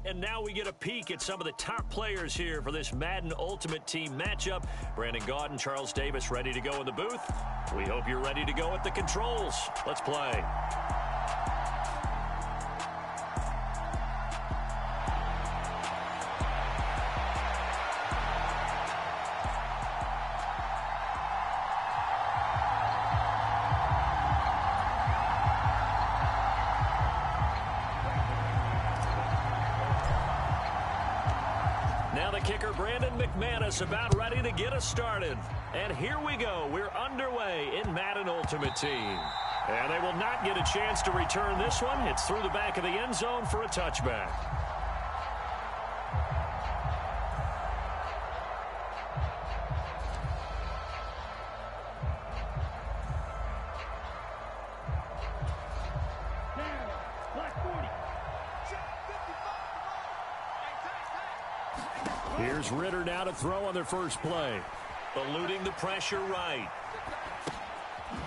And now we get a peek at some of the top players here for this Madden Ultimate Team matchup. Brandon Gaudin, Charles Davis ready to go in the booth. We hope you're ready to go at the controls. Let's play. the kicker, Brandon McManus, about ready to get us started. And here we go. We're underway in Madden Ultimate Team. And they will not get a chance to return this one. It's through the back of the end zone for a touchback. Here's Ritter now to throw on their first play. Eluding the pressure right.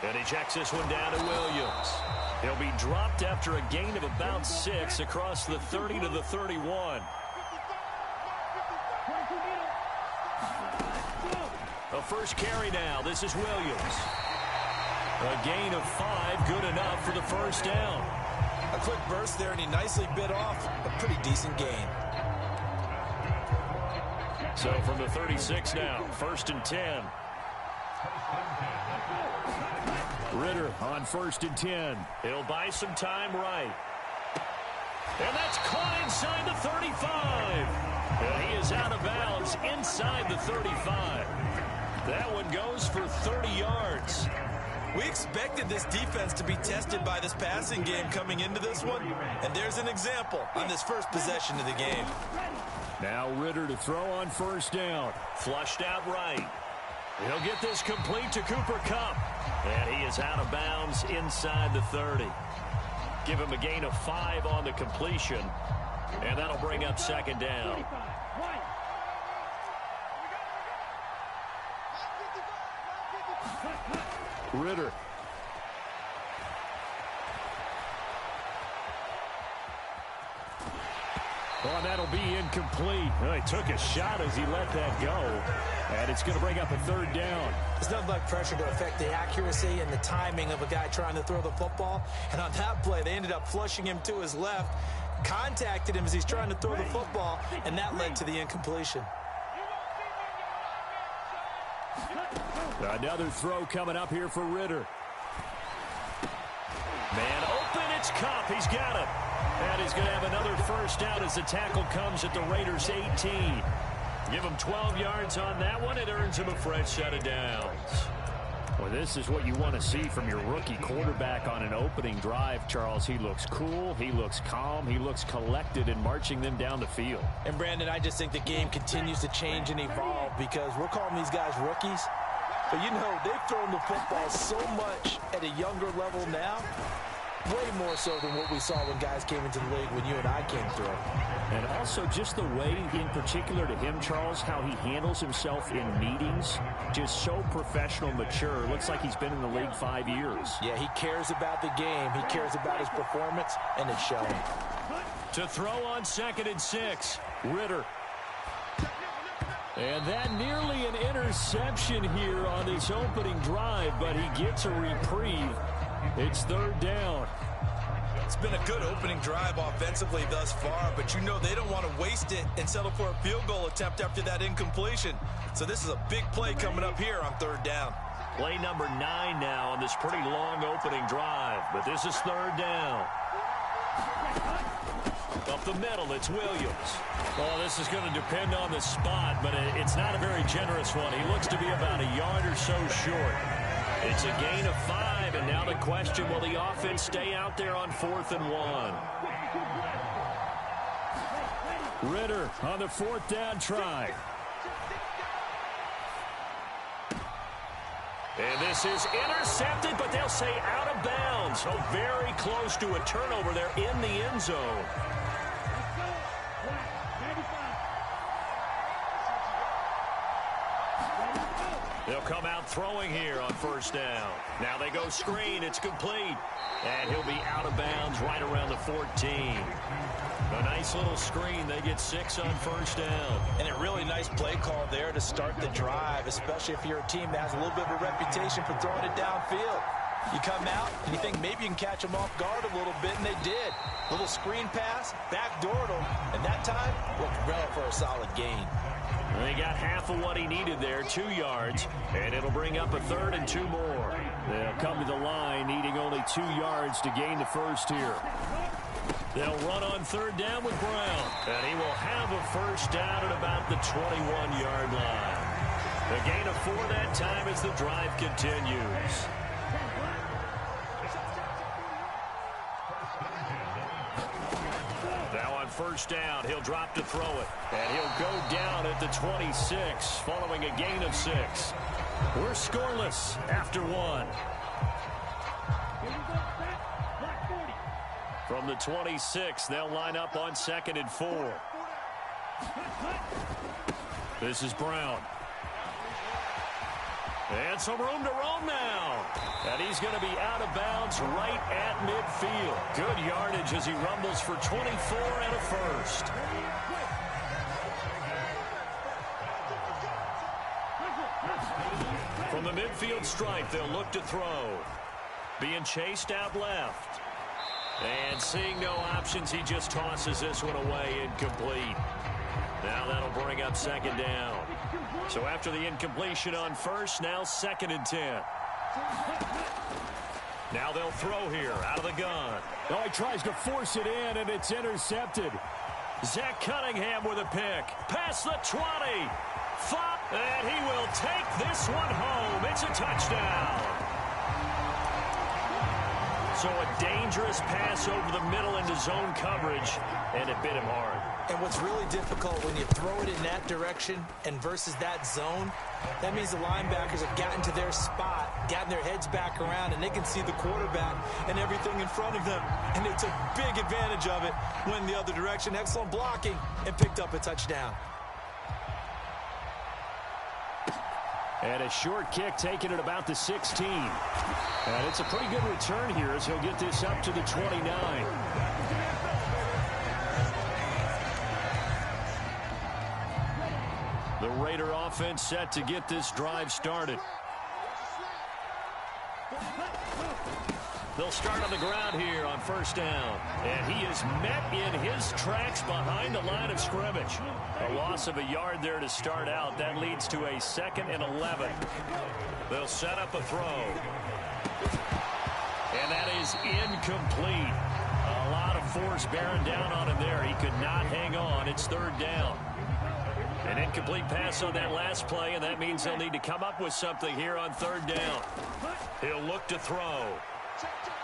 And he checks this one down to Williams. He'll be dropped after a gain of about 6 across the 30 to the 31. A first carry now. This is Williams. A gain of 5, good enough for the first down. A quick burst there, and he nicely bit off a pretty decent gain. So from the 36 now, 1st and 10. Ritter on 1st and 10. He'll buy some time right. And that's caught inside the 35. And he is out of bounds inside the 35. That one goes for 30 yards. We expected this defense to be tested by this passing game coming into this one. And there's an example on this first possession of the game. Now Ritter to throw on 1st down. Flushed out right. He'll get this complete to Cooper Kupp. And he is out of bounds inside the 30. Give him a gain of 5 on the completion. And that'll bring up 2nd down. Ritter. Oh, that'll be incomplete. Well, he took a shot as he let that go. And it's going to bring up a 3rd down. There's nothing like pressure to affect the accuracy and the timing of a guy trying to throw the football. And on that play, they ended up flushing him to his left, contacted him as he's trying to throw the football, and that led to the incompletion. Another throw coming up here for Ritter. Man open, it's Kupp. He's got it. And he's going to have another first down as the tackle comes at the Raiders' 18. Give him 12 yards on that one. It earns him a fresh set of downs. Well, this is what you want to see from your rookie quarterback on an opening drive, Charles. He looks cool. He looks calm. He looks collected in marching them down the field. And, Brandon, I just think the game continues to change and evolve because we're calling these guys rookies. But, you know, they've thrown the football so much at a younger level now. Way more so than what we saw when guys came into the league when you and I came through. And also just the way, in particular to him, Charles, how he handles himself in meetings. Just so professional, mature. Looks like he's been in the league 5 years. Yeah, he cares about the game. He cares about his performance, and it's showing. To throw on 2nd and 6, Ritter. And that nearly an interception here on this opening drive, but he gets a reprieve. It's 3rd down. It's been a good opening drive offensively thus far, but you know they don't want to waste it and settle for a field goal attempt after that incompletion. So this is a big play coming up here on 3rd down. Play number 9 now on this pretty long opening drive, but this is 3rd down. Up the middle, it's Williams. Oh, this is going to depend on the spot, but it's not a very generous one. He looks to be about a yard or so short. It's a gain of 5, and now the question, will the offense stay out there on 4th and 1? Ritter on the 4th down try. And this is intercepted, but they'll say out of bounds. So very close to a turnover there in the end zone. They'll come out throwing here on 1st down. Now they go screen. It's complete. And he'll be out of bounds right around the 14. A nice little screen. They get 6 on 1st down. And a really nice play call there to start the drive, especially if you're a team that has a little bit of a reputation for throwing it downfield. You come out and you think maybe you can catch them off guard a little bit, and they did. Little screen pass, backdoored them, and that time looked well for a solid gain. They got half of what he needed there, 2 yards, and it'll bring up a 3rd and 2 more. They'll come to the line needing only 2 yards to gain the first here. They'll run on third down with Brown. And he will have a first down at about the 21-yard line. A gain of 4 that time as the drive continues. Now on first down, he'll drop to throw it. And he'll go down at the 26 following a gain of 6. We're scoreless after 1. From the 26, they'll line up on 2nd and 4. This is Brown. And some room to roam now. And he's going to be out of bounds right at midfield. Good yardage as he rumbles for 24 and a first. From the midfield stripe, they'll look to throw. Being chased out left. And seeing no options, he just tosses this one away, incomplete. Now that'll bring up 2nd down. So after the incompletion on first, now 2nd and 10. Now they'll throw here out of the gun. Oh, he tries to force it in, and it's intercepted. Zach Cunningham with a pick. Past the 20. And he will take this one home. It's a touchdown. So a dangerous pass over the middle into zone coverage, and it bit him hard. And what's really difficult when you throw it in that direction and versus that zone, that means the linebackers have gotten to their spot, gotten their heads back around, and they can see the quarterback and everything in front of them. And they took big advantage of it, went the other direction, excellent blocking, and picked up a touchdown. And a short kick taken at about the 16. And it's a pretty good return here as he'll get this up to the 29. The Raider offense set to get this drive started. They'll start on the ground here on first down. And he is met in his tracks behind the line of scrimmage. A loss of a yard there to start out. That leads to a 2nd and 11. They'll set up a throw. And that is incomplete. A lot of force bearing down on him there. He could not hang on. It's 3rd down. An incomplete pass on that last play, and that means they'll need to come up with something here on 3rd down. He'll look to throw.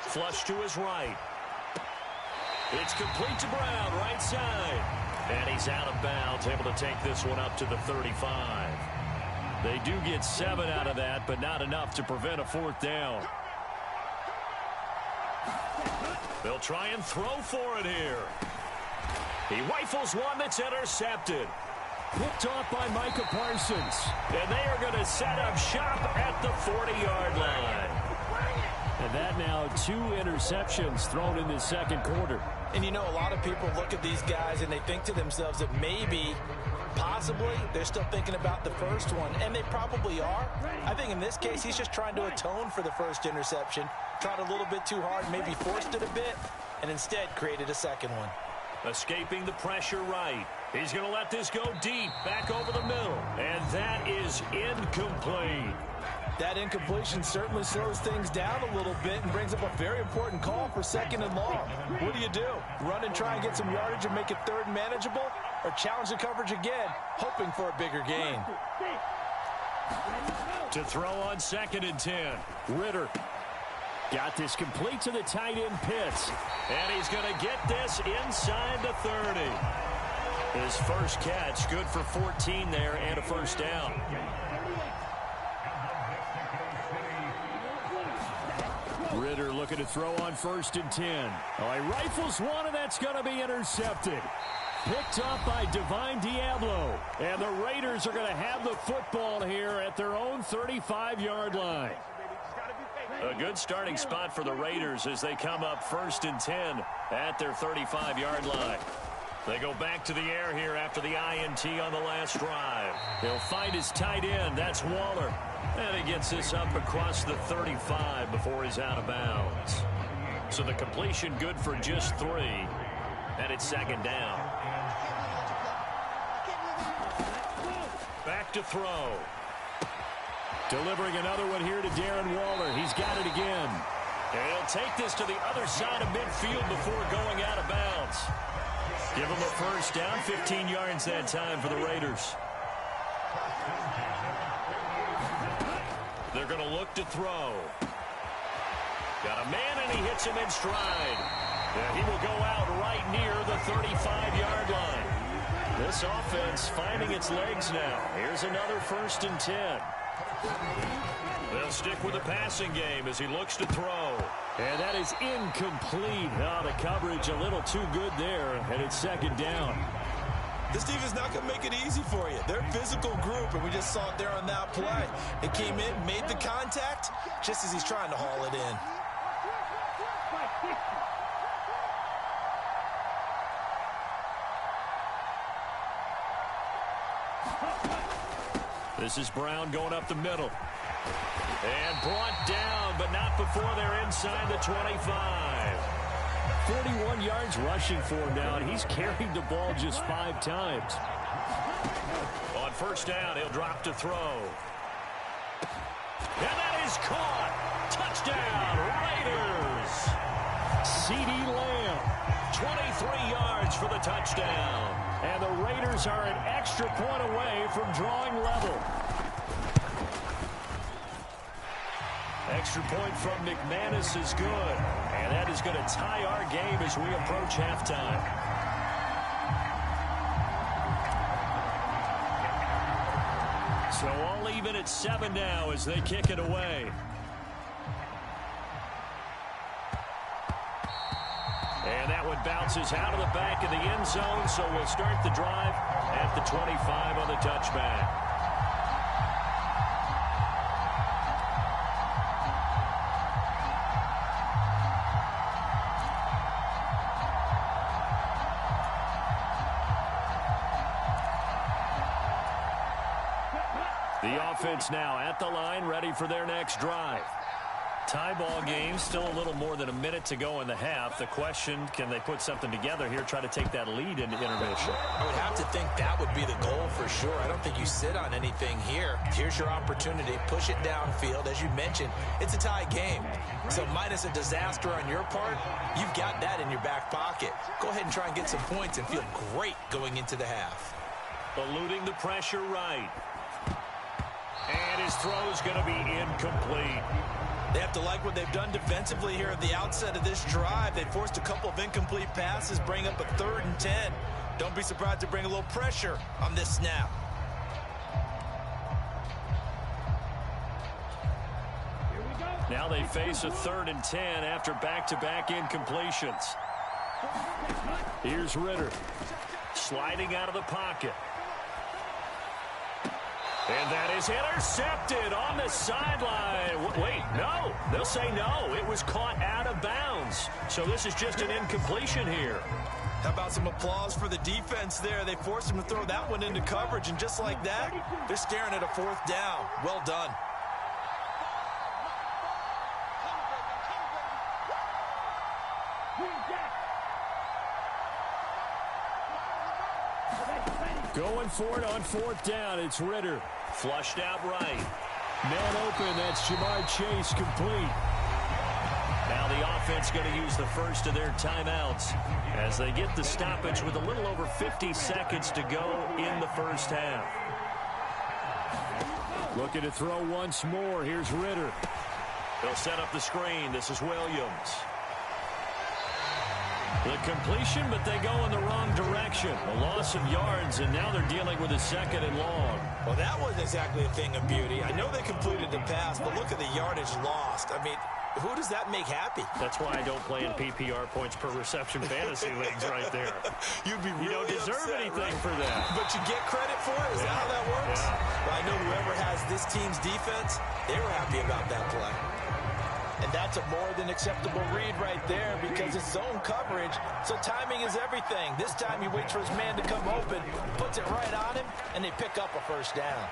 Flush to his right. It's complete to Brown, right side. And he's out of bounds, able to take this one up to the 35. They do get 7 out of that, but not enough to prevent a 4th down. They'll try and throw for it here. He rifles one that's intercepted. Picked off by Micah Parsons. And they are going to set up shop at the 40-yard line. And that now 2 interceptions thrown in the 2nd quarter. And you know, a lot of people look at these guys and they think to themselves that maybe, possibly, they're still thinking about the first one. And they probably are. I think in this case, he's just trying to atone for the first interception. Tried a little bit too hard, maybe forced it a bit, and instead created a 2nd one. Escaping the pressure right. He's going to let this go deep, back over the middle. And that is incomplete. That incompletion certainly slows things down a little bit and brings up a very important call for 2nd and long. What do? Run and try and get some yardage and make it 3rd and manageable? Or challenge the coverage again, hoping for a bigger gain? To throw on 2nd and 10. Ritter got this complete to the tight end Pitts. And he's going to get this inside the 30. His first catch, good for 14 there and a first down. Ritter looking to throw on 1st and 10. Oh, he rifles one, and that's going to be intercepted. Picked up by Divine Diablo. And the Raiders are going to have the football here at their own 35-yard line. A good starting spot for the Raiders as they come up 1st and 10 at their 35-yard line. They go back to the air here after the INT on the last drive. He'll find his tight end. That's Waller. And he gets this up across the 35 before he's out of bounds. So the completion good for just 3. And it's 2nd down. Back to throw. Delivering another one here to Darren Waller. He's got it again. And he'll take this to the other side of midfield before going out of bounds. Give them a first down, 15 yards that time for the Raiders. They're going to look to throw. Got a man, and he hits him in stride. Yeah, he will go out right near the 35-yard line. This offense finding its legs now. Here's another 1st and 10. They'll stick with the passing game as he looks to throw. And that is incomplete. Oh, the coverage a little too good there, and it's 2nd down. This defense not going to make it easy for you. They're a physical group, and we just saw it there on that play. It came in, made the contact, just as he's trying to haul it in. This is Brown going up the middle. And brought down, but not before they're inside the 25. 41 yards rushing for him now, and he's carried the ball just 5 times. On 1st down, he'll drop to throw. And that is caught. Touchdown, Raiders. CeeDee Lamb, 23 yards for the touchdown. And the Raiders are an extra point away from drawing level. Extra point from McManus is good. And that is going to tie our game as we approach halftime. So all even at 7 now as they kick it away. And that one bounces out of the back of the end zone, so we'll start the drive at the 25 on the touchback. The offense now at the line, ready for their next drive. Tie ball game, still a little more than a minute to go in the half. The question, can they put something together here, try to take that lead into intermission? I would have to think that would be the goal for sure. I don't think you sit on anything here. Here's your opportunity. Push it downfield. As you mentioned, it's a tie game. So minus a disaster on your part, you've got that in your back pocket. Go ahead and try and get some points and feel great going into the half. Eluding the pressure right. And his throw's going to be incomplete. They have to like what they've done defensively here at the outset of this drive. They forced a couple of incomplete passes, bring up a 3rd and 10. Don't be surprised to bring a little pressure on this snap. Now they face a 3rd and 10 after back-to-back incompletions. Here's Ritter. Sliding out of the pocket. And that is intercepted on the sideline. Wait, no. They'll say no. It was caught out of bounds. So this is just an incompletion here. How about some applause for the defense there? They forced him to throw that one into coverage, and just like that, they're staring at a 4th down. Well done. Going for it on 4th down. It's Ritter. Flushed out right. Man open. That's Jamar Chase complete. Now the offense going to use the first of their timeouts as they get the stoppage with a little over 50 seconds to go in the first half. Looking to throw once more. Here's Ritter. They'll set up the screen. This is Williams. The completion, but they go in the wrong direction. A loss of yards, and now they're dealing with a 2nd and long. Well, that wasn't exactly a thing of beauty. I know they completed the pass, but look at the yardage lost. I mean, who does that make happy? That's why I don't play in PPR points per reception fantasy leagues right there. You'd be really You don't deserve upset, anything right? for that. But you get credit for it? Is that how that works? Yeah. Well, I know whoever has this team's defense, they were happy about that play. And that's a more than acceptable read right there because it's zone coverage, so timing is everything. This time he waits for his man to come open, puts it right on him, and they pick up a 1st down.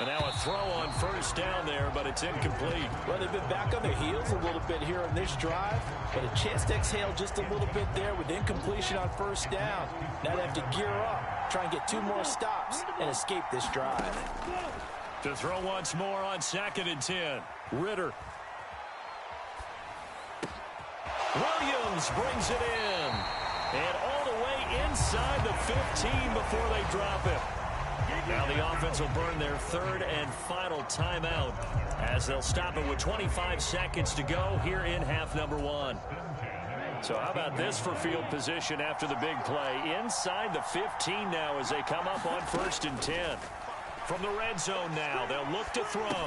And now a throw on 1st down there, but it's incomplete. Well, they've been back on their heels a little bit here on this drive, but a chance to exhale just a little bit there with incompletion on 1st down. Now they have to gear up, try and get 2 more stops, and escape this drive. To throw once more on 2nd and 10. Ritter. Williams brings it in. And all the way inside the 15 before they drop it. Now the offense will burn their third and final timeout as they'll stop it with 25 seconds to go here in half number one. So how about this for field position after the big play? Inside the 15 now as they come up on 1st and 10. From the red zone now, they'll look to throw.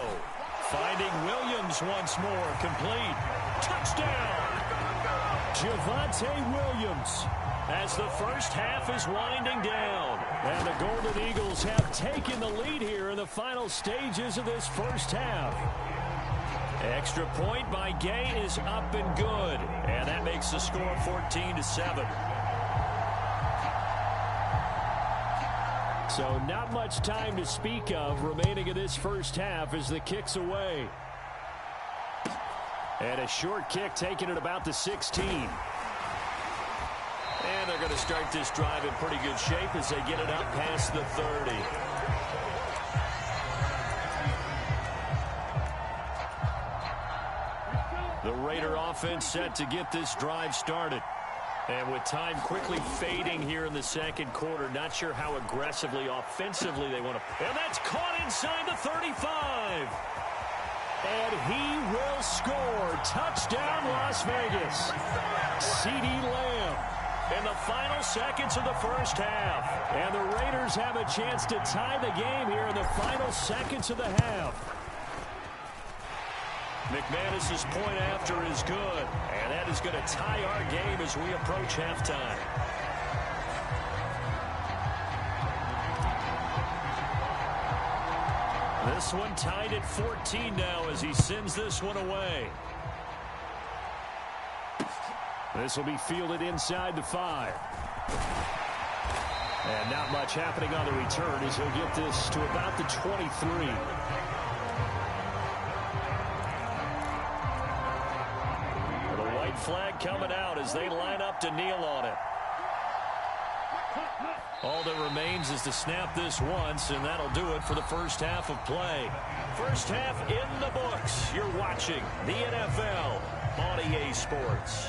Finding Williams once more. Complete. Touchdown! Javonte Williams as the first half is winding down. And the Golden Eagles have taken the lead here in the final stages of this first half. Extra point by Gay is up and good. And that makes the score 14-7. So not much time to speak of remaining in this first half as the kick's away. And a short kick taken at about the 16. And they're going to start this drive in pretty good shape as they get it up past the 30. The Raider offense set to get this drive started. And with time quickly fading here in the second quarter, not sure how aggressively, offensively they want to. And that's caught inside the 35. And he will score. Touchdown, Las Vegas. CeeDee Lamb in the final seconds of the first half. And the Raiders have a chance to tie the game here in the final seconds of the half. McManus's point after is good, and that is going to tie our game as we approach halftime. This one tied at 14 now as he sends this one away. This will be fielded inside the 5. And not much happening on the return as he'll get this to about the 23. Flag coming out as they line up to kneel on it. All that remains is to snap this once, and that'll do it for the first half of play. First half in the books. You're watching the NFL on EA Sports.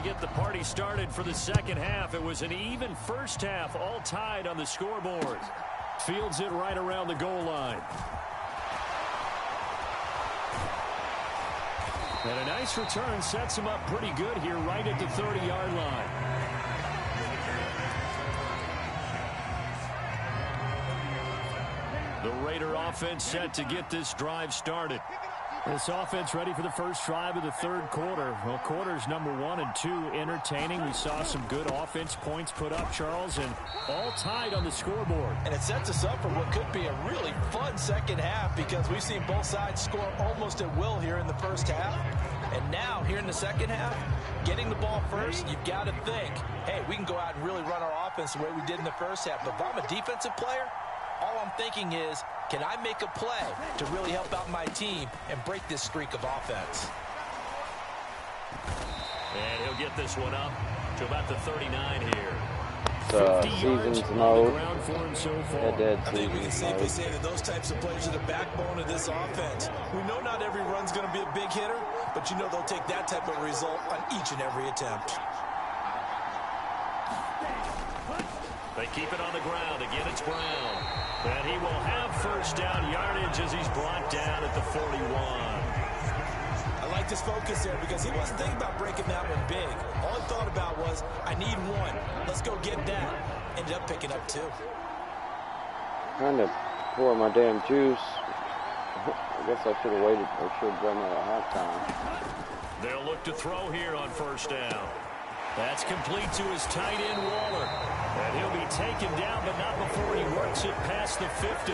Get the party started for the second half. It was an even first half, all tied on the scoreboard. Fields it right around the goal line. And a nice return sets him up pretty good here right at the 30-yard line. The Raider offense set to get this drive started. This offense ready for the first drive of the third quarter. Well, quarters number 1 and 2 entertaining. We saw some good offense points put up, Charles, and all tied on the scoreboard. And it sets us up for what could be a really fun second half because we've seen both sides score almost at will here in the first half. And now, here in the second half, getting the ball first, you've got to think, hey, we can go out and really run our offense the way we did in the first half. But if I'm a defensive player, all I'm thinking is, can I make a play to really help out my team and break this streak of offense? And he'll get this one up to about the 39 here. Season's mode. I think we can safely say that those types of plays are the backbone of this offense. We know not every run's going to be a big hitter, but you know they'll take that type of result on each and every attempt. They keep it on the ground. Again, it's Brown. And he will have first down yardage as he's brought down at the 41. I like his focus there because he wasn't thinking about breaking that one big. All he thought about was, I need one. Let's go get that. Ended up picking up 2. Trying to pour my damn juice. I guess I should have waited. I should have done that at halftime. They'll look to throw here on first down. That's complete to his tight end, Waller. And he'll be taken down, but not before he works it past the 50.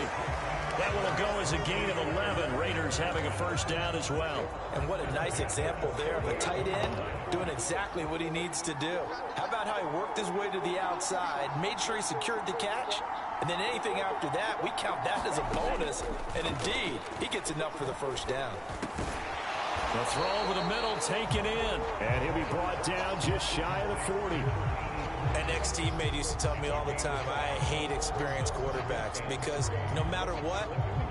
is a gain of 11. Raiders having a first down as well. And what a nice example there of a tight end doing exactly what he needs to do. How about how he worked his way to the outside, made sure he secured the catch, and then anything after that, we count that as a bonus. And indeed, he gets enough for the first down. The throw over the middle, taken in. And he'll be brought down just shy of the 40. An ex-teammate used to tell me all the time, I hate experienced quarterbacks because no matter what,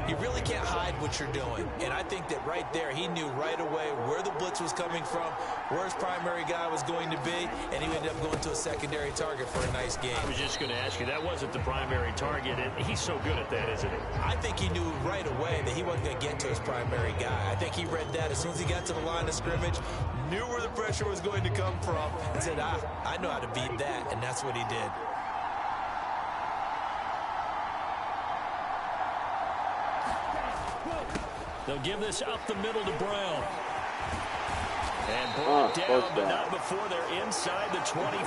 you really can't hide what you're doing. And I think that right there, he knew right away where the blitz was coming from, where his primary guy was going to be, and he ended up going to a secondary target for a nice game. I was just going to ask you, that wasn't the primary target, and he's so good at that, isn't he? I think he knew right away that he wasn't going to get to his primary guy. I think he read that as soon as he got to the line of scrimmage, knew where the pressure was going to come from, and said, I know how to beat that, and that's what he did. They'll give this up the middle to Brown. And brought down, but not before they're inside the 25.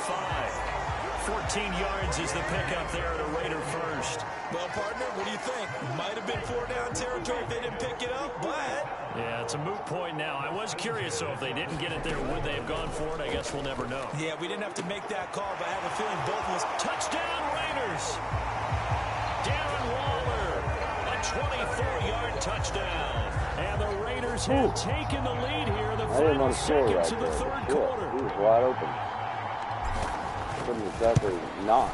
14 yards is the pickup there at a Raider first. Well, partner, what do you think? Might have been 4-down territory if they didn't pick it up, but... Yeah, it's a moot point now. I was curious, so if they didn't get it there, would they have gone for it? I guess we'll never know. Yeah, we didn't have to make that call, but I have a feeling both of us... Touchdown, Raiders! Darren Waller, a 24-yard touchdown. And the Raiders have taken the lead here in the final seconds of the third quarter. He was wide open. Couldn't exactly not.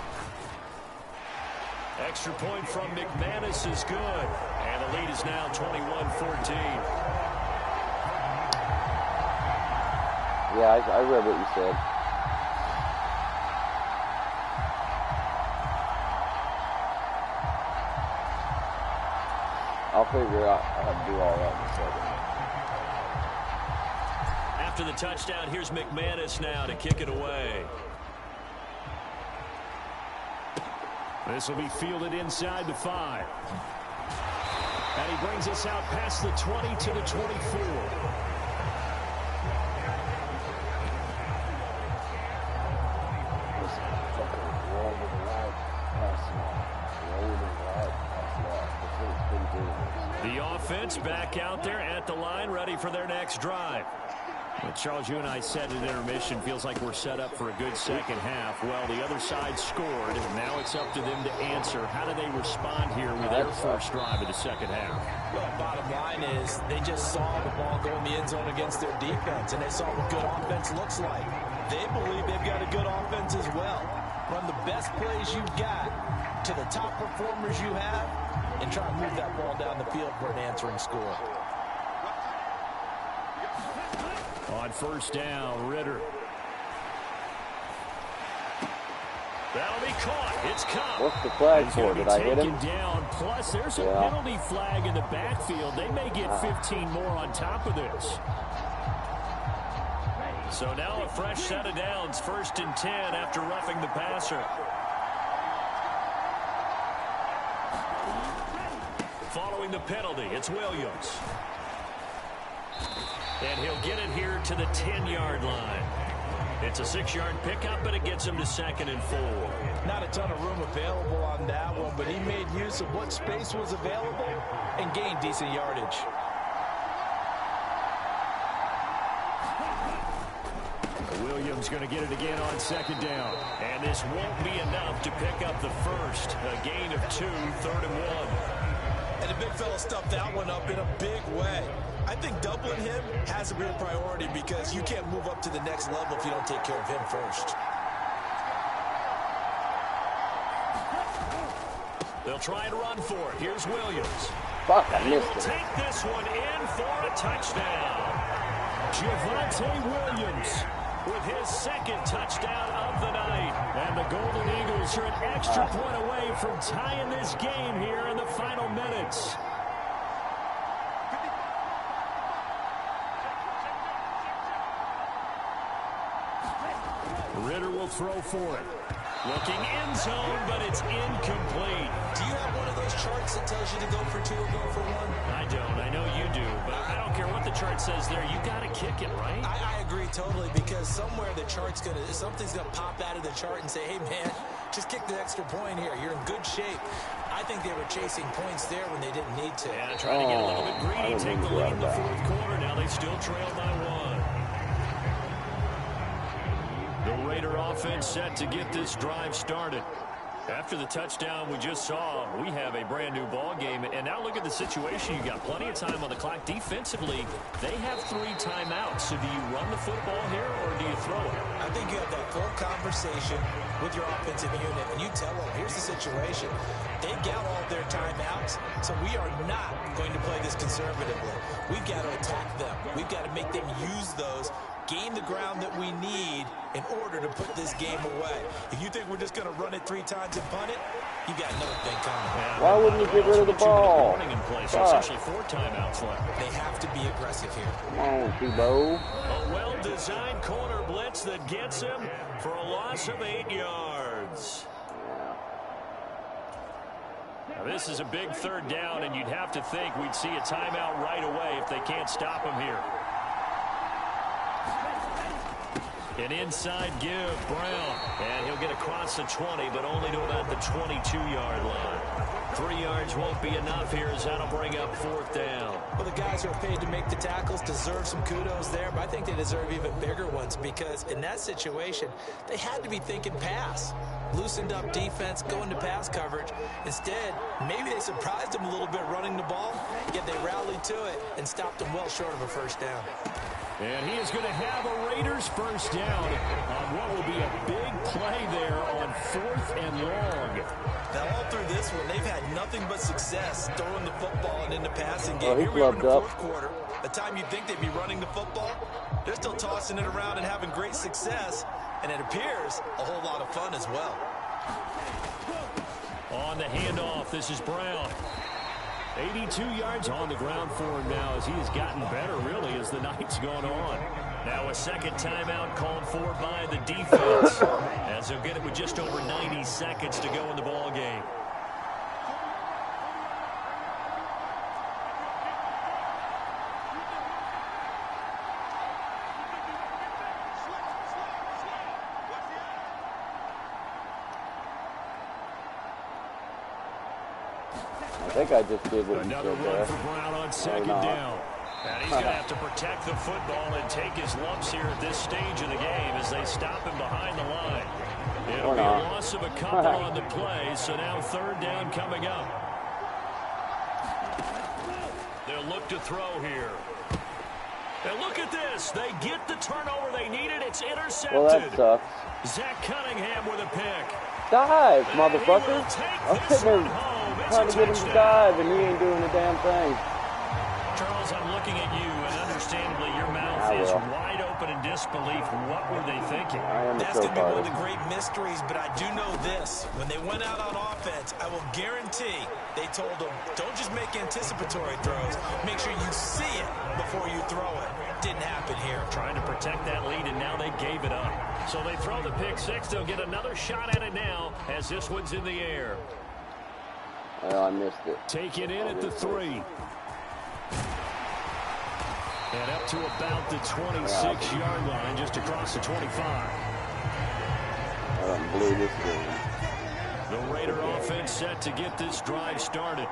Extra point from McManus is good. And the lead is now 21-14. Yeah, I read what you said. I'll figure out how to do all that in a second. After the touchdown, here's McManus now to kick it away. This will be fielded inside the 5. And he brings us out past the 20 to the 24. The offense back out there at the line, ready for their next drive. Well, Charles, you and I said at intermission, feels like we're set up for a good second half. Well, the other side scored, and now it's up to them to answer. How do they respond here with their first drive of the second half? Well, bottom line is they just saw the ball go in the end zone against their defense, and they saw what good offense looks like. They believe they've got a good offense as well. Run the best plays you've got to the top performers you have, and try to move that ball down the field for an answering score. On first down, Ritter. That'll be caught. It's caught. What's the flag for? Did I hit him? Down. Plus, there's a penalty flag in the backfield. They may get 15 more on top of this. So now a fresh set of downs. 1st and 10 after roughing the passer. Following the penalty, it's Williams. And he'll get it here to the 10-yard line. It's a 6-yard pickup, but it gets him to 2nd and 4. Not a ton of room available on that one, but he made use of what space was available and gained decent yardage. Williams going to get it again on 2nd down. And this won't be enough to pick up the first. A gain of 2, 3rd and 1. And the big fella stuffed that one up in a big way. I think doubling him has a real priority because you can't move up to the next level if you don't take care of him first. They'll try and run for it. Here's Williams. Fuck, I And missed he'll it. take this one in for a touchdown. Javonte Williams With his 2nd touchdown of the night. and the Golden Eagles are an extra point away from tying this game here in the final minutes. Ritter will throw for it. Looking end zone, but it's incomplete. Do you have one of those charts that tells you to go for 2 or go for 1? I don't. I know you do, but I don't care what the chart says there. You got to kick it, right? I agree totally because somewhere the chart's something's gonna pop out of the chart and say, hey man, just kick the extra point here. You're in good shape. I think they were chasing points there when they didn't need to. Yeah, trying to get a little bit greedy, take the lead in the fourth quarter. Now they still trail by 1. The Raider offense set to get this drive started. After the touchdown we just saw, we have a brand-new ball game. And now look at the situation. You got plenty of time on the clock. Defensively, they have 3 timeouts. So do you run the football here or do you throw it? I think you have that full conversation with your offensive unit, and you tell them, here's the situation. They got all their timeouts, so we are not going to play this conservatively. We've got to attack them. We've got to make them use those, gain the ground that we need in order to put this game away. If you think we're just going to run it 3 times and punt it, you got another thing coming. Yeah, why wouldn't you get rid of the ball? In place. So essentially 4 timeouts left. They have to be aggressive here. Come on, Tebow. A well-designed corner blitz that gets him for a loss of 8 yards. Now this is a big 3rd down, and you'd have to think we'd see a timeout right away if they can't stop him here. An inside give, Brown. And he'll get across the 20, but only to about the 22-yard line. 3 yards won't be enough here as that'll bring up 4th down. Well, the guys who are paid to make the tackles deserve some kudos there, but I think they deserve even bigger ones because in that situation, they had to be thinking pass. Loosened up defense, going to pass coverage. Instead, maybe they surprised them a little bit running the ball, yet they rallied to it and stopped them well short of a 1st down. And he is going to have a Raiders 1st down on what will be a big play there on 4th and long. Now, all through this one, they've had nothing but success throwing the football and in the passing game. Oh, Here we are in the up. 4th quarter. The time you'd think they'd be running the football, they're still tossing it around and having great success. And it appears a whole lot of fun as well. On the handoff, this is Brown. 82 yards on the ground for him now as he has gotten better, really, as the night's gone on. Now a 2nd timeout called for by the defense as they'll get it with just over 90 seconds to go in the ball game. I think I just did what Another you said run there. for Brown on 2nd down. And he's going to have to protect the football and take his lumps here at this stage of the game as they stop him behind the line. It'll be a loss of a couple on the play, so now 3rd down coming up. They'll look to throw here. And look at this. They get the turnover they needed. It's intercepted. Well, that sucks. Zach Cunningham with a pick. Dive, motherfucker. I'm sitting there trying to get him to dive, and he ain't doing a damn thing. Charles, I'm looking at you, and understandably your mouth is wide open in disbelief. What were they thinking? That's going to be one of the great mysteries, but I do know this. When they went out on offense, I will guarantee they told them, don't just make anticipatory throws. Make sure you see it before you throw it. Didn't happen here. Trying to protect that lead, and now they gave it up. So they throw the pick 6. They'll get another shot at it now as this one's in the air. Well, I missed it. Take it in at the 3. And up to about the 26-yard line, just across the 25. I blew this game. The Raider offense set to get this drive started.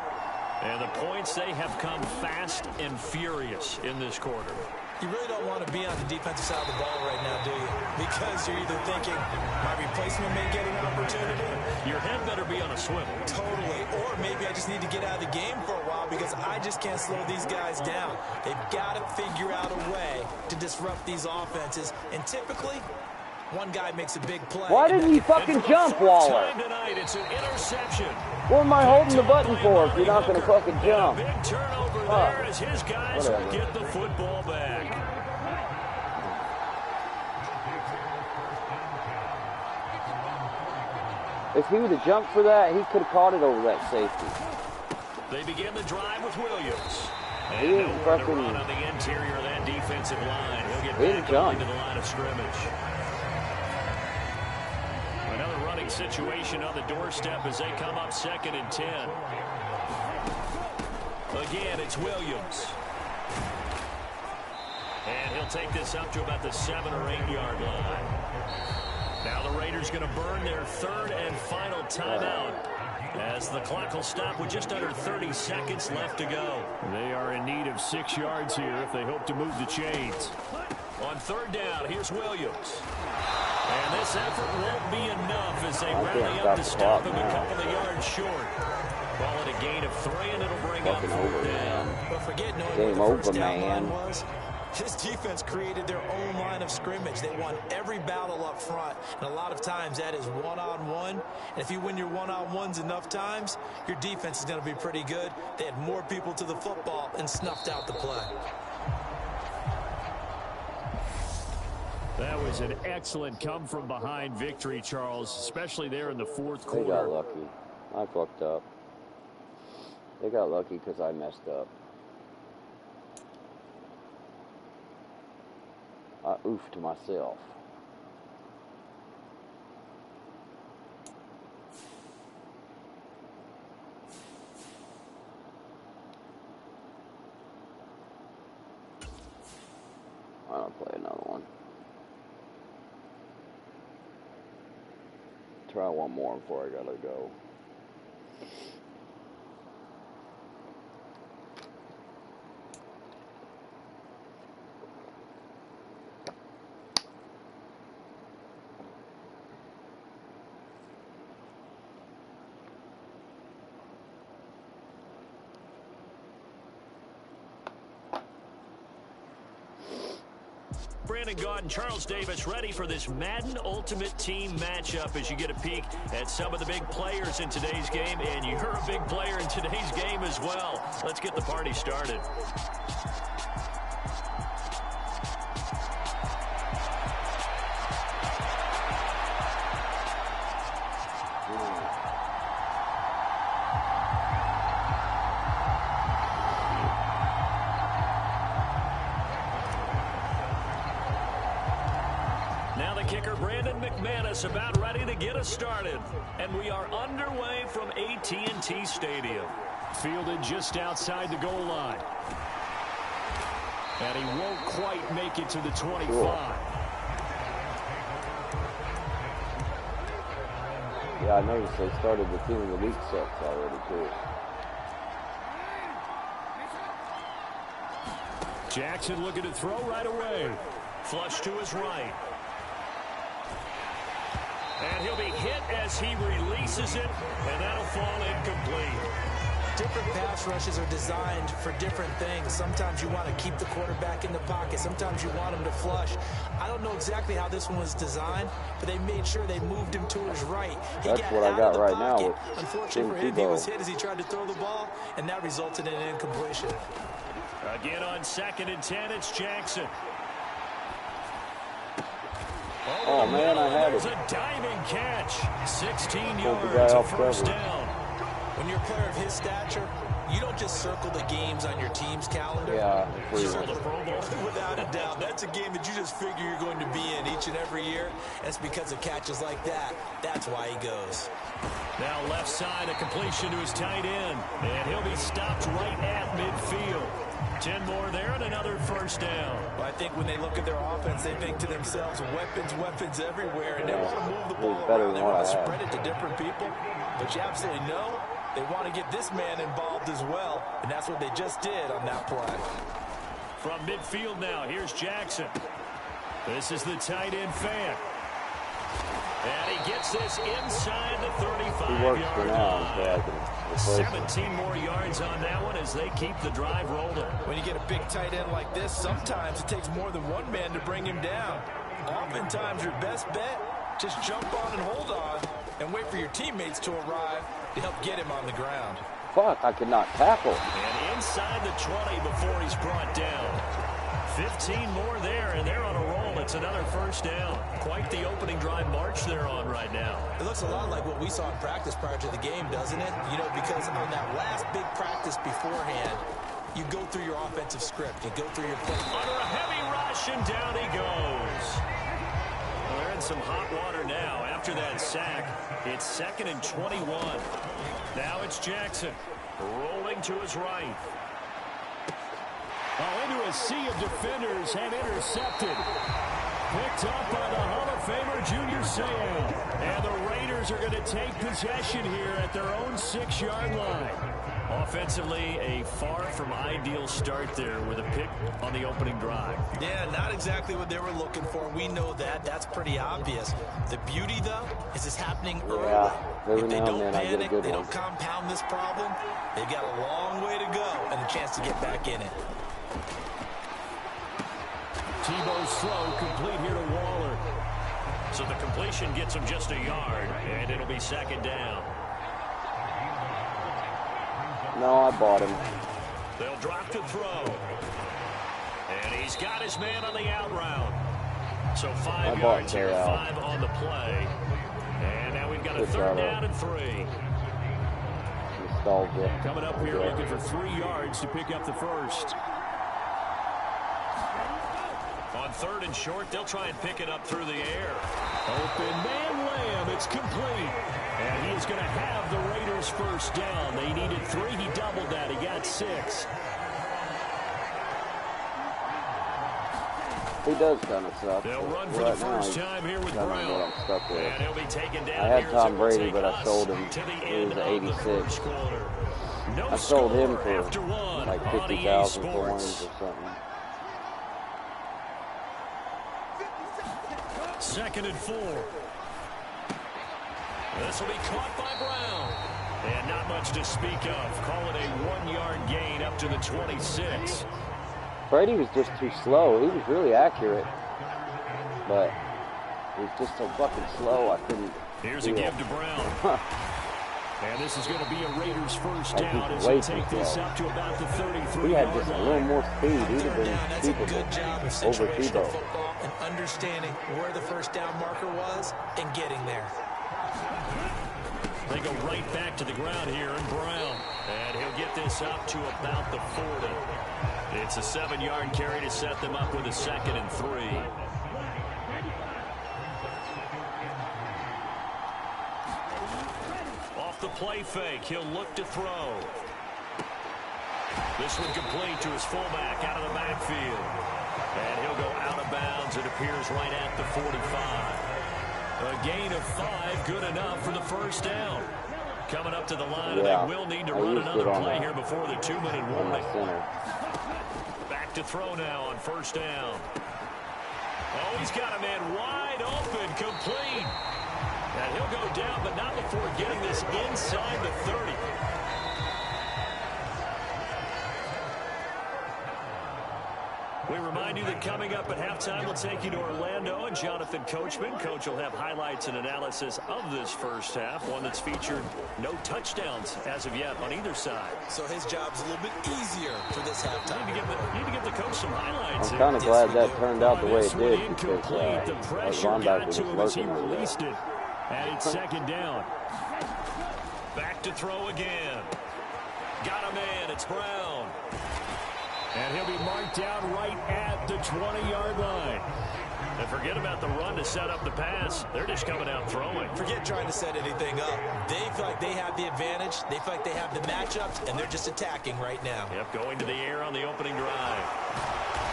And the points, they have come fast and furious in this quarter. You really don't want to be on the defensive side of the ball right now, do you? Because you're either thinking, my replacement may get an opportunity. Your head better be on a swivel. Totally. Or maybe I just need to get out of the game for a while because I just can't slow these guys down. They've got to figure out a way to disrupt these offenses. And typically, one guy makes a big play. Why didn't you fucking jump, Waller? Tonight, it's an interception. What am I holding the button for if you're not going to fucking jump? Big turnover there as his guys will get the football back. If he would have jumped for that, he could have caught it over that safety. They begin the drive with Williams. He And didn't nowhere to fucking... run on the interior of that defensive line. He'll get He didn't back jump. into the line of scrimmage. Another running situation on the doorstep as they come up 2nd and 10. Again, it's Williams. And he'll take this up to about the 7 or 8 yard line. Now the Raiders going to burn their 3rd and final timeout as the clock will stop with just under 30 seconds left to go. They are in need of 6 yards here if they hope to move the chains. On third down, here's Williams. And this effort won't be enough as they rally up to stop him a couple of yards short. Call it a gain of 3, and it'll bring up fourth down. But forget knowing what the first down line was. This defense created their own line of scrimmage. They won every battle up front, and a lot of times that is one-on-one. And if you win your one-on-ones enough times, your defense is going to be pretty good. They had more people to the football and snuffed out the play. That was an excellent come-from-behind victory, Charles, especially there in the fourth quarter. They got lucky. I fucked up. They got lucky because I messed up. I oofed myself. I'll play another one. Try one more before I gotta go. Brandon Gaudin, Charles Davis ready for this Madden Ultimate Team matchup as you get a peek at some of the big players in today's game, and you're a big player in today's game as well. Let's get the party started. About ready to get us started, and we are underway from AT&T Stadium. Fielded just outside the goal line, and he won't quite make it to the 25. Yeah, I noticed they started the Team of the Week sets already too. Jackson looking to throw right away. Flush to his right. And he'll be hit as he releases it, and that'll fall incomplete. Different pass rushes are designed for different things. Sometimes you want to keep the quarterback in the pocket. Sometimes you want him to flush. I don't know exactly how this one was designed, but they made sure they moved him to his right. That's what I got right now. Unfortunately for him, he was hit as he tried to throw the ball, and that resulted in an incompletion. Again on 2nd and 10, it's Jackson. Oh, man, I had it. There's a diving catch. 16 yards, a first down. When you're a player of his stature, you don't just circle the games on your team's calendar. Yeah, you circle the Pro Bowl. Without a doubt, that's a game that you just figure you're going to be in each and every year. And it's because of catches like that. That's why he goes. Now left side, a completion to his tight end. And he'll be stopped right at midfield. 10 more there and another first down. Well, I think when they look at their offense, they think to themselves, weapons everywhere. And they want to move the ball around. They want to spread it to different people. But you absolutely know they want to get this man involved as well. And that's what they just did on that play. From midfield now, here's Jackson. This is the tight end fan. And he gets this inside the 35-yard line. 17 more yards on that one as they keep the drive rolling. When you get a big tight end like this, sometimes it takes more than one man to bring him down. Oftentimes, your best bet, just jump on and hold on and wait for your teammates to arrive to help get him on the ground. Fuck, I could not tackle. And inside the 20 before he's brought down. 15 more there, and they're on a roll. It's another first down. Quite the opening drive march they're on right now. It looks a lot like what we saw in practice prior to the game, doesn't it? You know, because on that last big practice beforehand, you go through your offensive script. You go through your play. Under a heavy rush, and down he goes. Well, they're in some hot water now after that sack. It's 2nd and 21. Now it's Jackson rolling to his right. Into a sea of defenders and intercepted. Picked up by the Hall of of Famer Junior Seau. And the Raiders are going to take possession here at their own 6-yard line. Offensively, a far from ideal start there with a pick on the opening drive. Yeah, not exactly what they were looking for. We know that. That's pretty obvious. The beauty, though, is it's happening early. If they don't panic, they don't compound this problem, they've got a long way to go and a chance to get back in it. Tebow's throw complete here to Waller. So the completion gets him just a yard, and it'll be second down. No, I bought him. They'll drop to throw. And he's got his man on the out route. So 5 yards here, 5 on the play. And now we've got a third down and 3. Coming up here looking for 3 yards to pick up the first. On third and short, they'll try and pick it up through the air. Open man Lamb, it's complete. And he is going to have the Raiders first down. They needed 3, he doubled that, he got 6. He does kind of suck. They'll run for the first time here with Brown. And he'll be taken down. I had Tom Brady, but I sold him. He was 86. I sold him for like 50,000 coins or something. Second and 4. This will be caught by Brown. And not much to speak of. Call it a 1-yard gain up to the 26. Brady was just too slow. He was really accurate, but he was just so fucking slow. I couldn't. Here's a give to Brown. And this is going to be a Raiders first down as they take this up to about the 33. He had just a little more speed. He'd have been That's a good job of over situational Tebow. football and understanding where the first down marker was and getting there. They go right back to the ground here, and Brown. And he'll get this up to about the 40. It's a 7-yard carry to set them up with a second and 3. Off the play fake, he'll look to throw. This one complete to his fullback out of the backfield. And he'll go out of bounds, it appears, right at the 45. A gain of 5, good enough for the first down. Coming up to the line, and they will need to run another play here before the 2-minute warning. Back to throw now on first down. Oh, he's got a man wide open, complete. And he'll go down, but not before getting this inside the 30. We remind you that coming up at halftime, we'll take you to Orlando and Jonathan Coachman. Coach will have highlights and analysis of this first half, one that's featured no touchdowns as of yet on either side. So his job's a little bit easier for this halftime. Need to give the coach some highlights. I'm kind of glad that turned out the way it did, Incomplete. The pressure got to him as he released it. And it's second down. Back to throw again. Got a man. It's Brown. And he'll be marked down right at the 20-yard line. And forget about the run to set up the pass. They're just coming out throwing. Forget trying to set anything up. They feel like they have the advantage. They feel like they have the matchups, and they're just attacking right now. Yep, going to the air on the opening drive.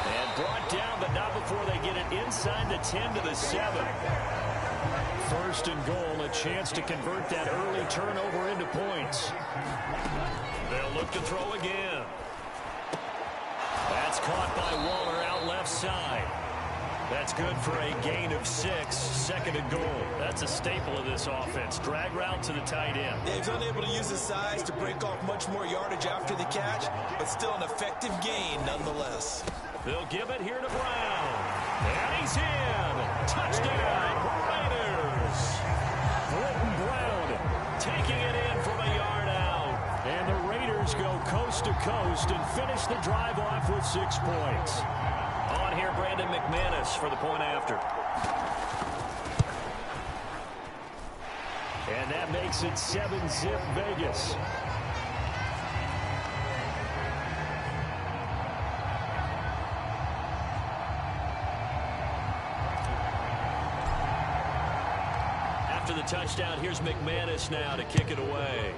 And brought down, but not before they get it inside the 10 to the 7. First and goal, a chance to convert that early turnover into points. They'll look to throw again. That's caught by Waller out left side. That's good for a gain of 6, second and goal. That's a staple of this offense. Drag route to the tight end. Dave's unable to use his size to break off much more yardage after the catch, but still an effective gain nonetheless. They'll give it here to Brown. And he's in. Touchdown, Raiders. Britton Brown taking it in from a yard out. And the Raiders go coast to coast and finish the drive off with 6 points. On here, Brandon McManus for the point after. And that makes it 7-zip Vegas. After the touchdown, here's McManus now to kick it away.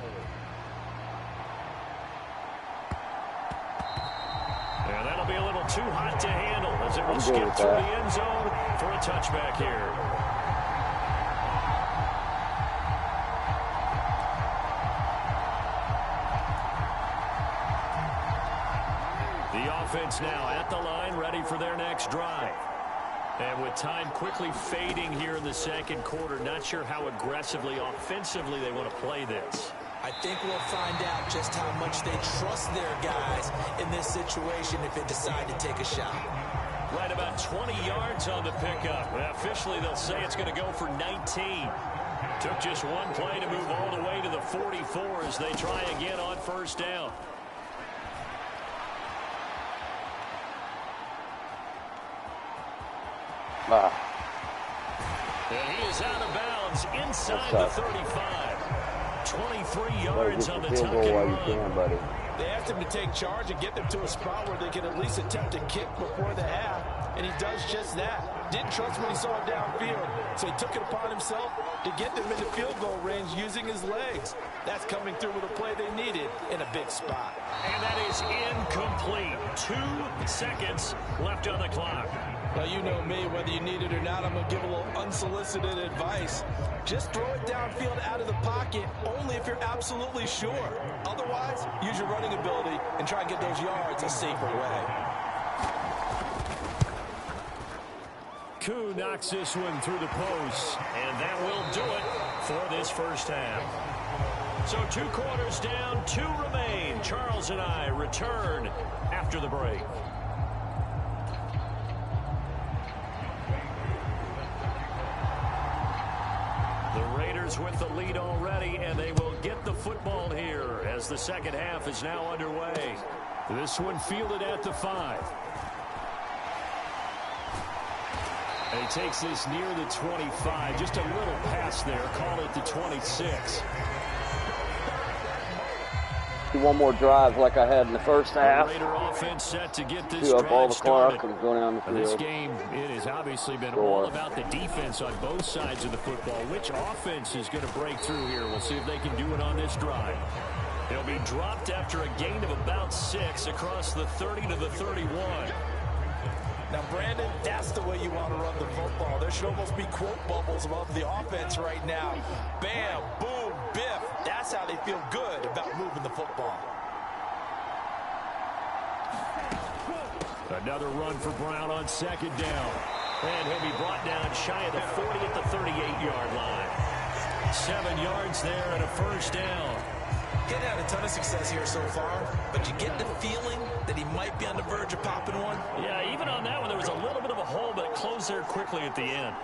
And that'll be a little too hot to handle as it will skip through the end zone for a touchback here. offense now at the line, ready for their next drive. And with time quickly fading here in the second quarter, not sure how aggressively, offensively they want to play this. I think we'll find out just how much they trust their guys in this situation if they decide to take a shot. Right about 20 yards on the pickup. Officially, they'll say it's going to go for 19. Took just one play to move all the way to the 44 as they try again on first down. And he is out of bounds inside the 35. 23 yards on the tuck and run. They asked him to take charge and get them to a spot where they can at least attempt a kick before the half, and he does just that. Didn't trust when he saw it downfield, so he took it upon himself to get them into field goal range using his legs. That's coming through with a play they needed in a big spot. And that is incomplete. 2 seconds left on the clock. Well, you know me, whether you need it or not, I'm going to give a little unsolicited advice. Just throw it downfield out of the pocket only if you're absolutely sure. Otherwise, use your running ability and try and get those yards a safer way. Koo knocks this one through the post. And that will do it for this first half. So 2 quarters down, 2 remain. Charles and I return after the break. With the lead already, and they will get the football here as the second half is now underway. This one fielded at the 5. And he takes this near the 25. Just a little pass there. Call it the 26. One more drive like I had in the first half. Raider offense set to get this up all the started. clock and going down the field. This game, it has obviously been all about the defense on both sides of the football. Which offense is going to break through here? We'll see if they can do it on this drive. They'll be dropped after a gain of about 6 across the 30 to the 31. Now, Brandon, that's the way you want to run the football. There should almost be quote bubbles above the offense right now. Bam, boom, biff. That's how they feel good about moving the football. Another run for Brown on second down. And he'll be brought down shy of the 40 at the 38-yard line. 7 yards there and a first down. He's had a ton of success here so far, but you get the feeling that he might be on the verge of popping one. Yeah, even on that one, there was a little bit of a hole, but it closed there quickly at the end.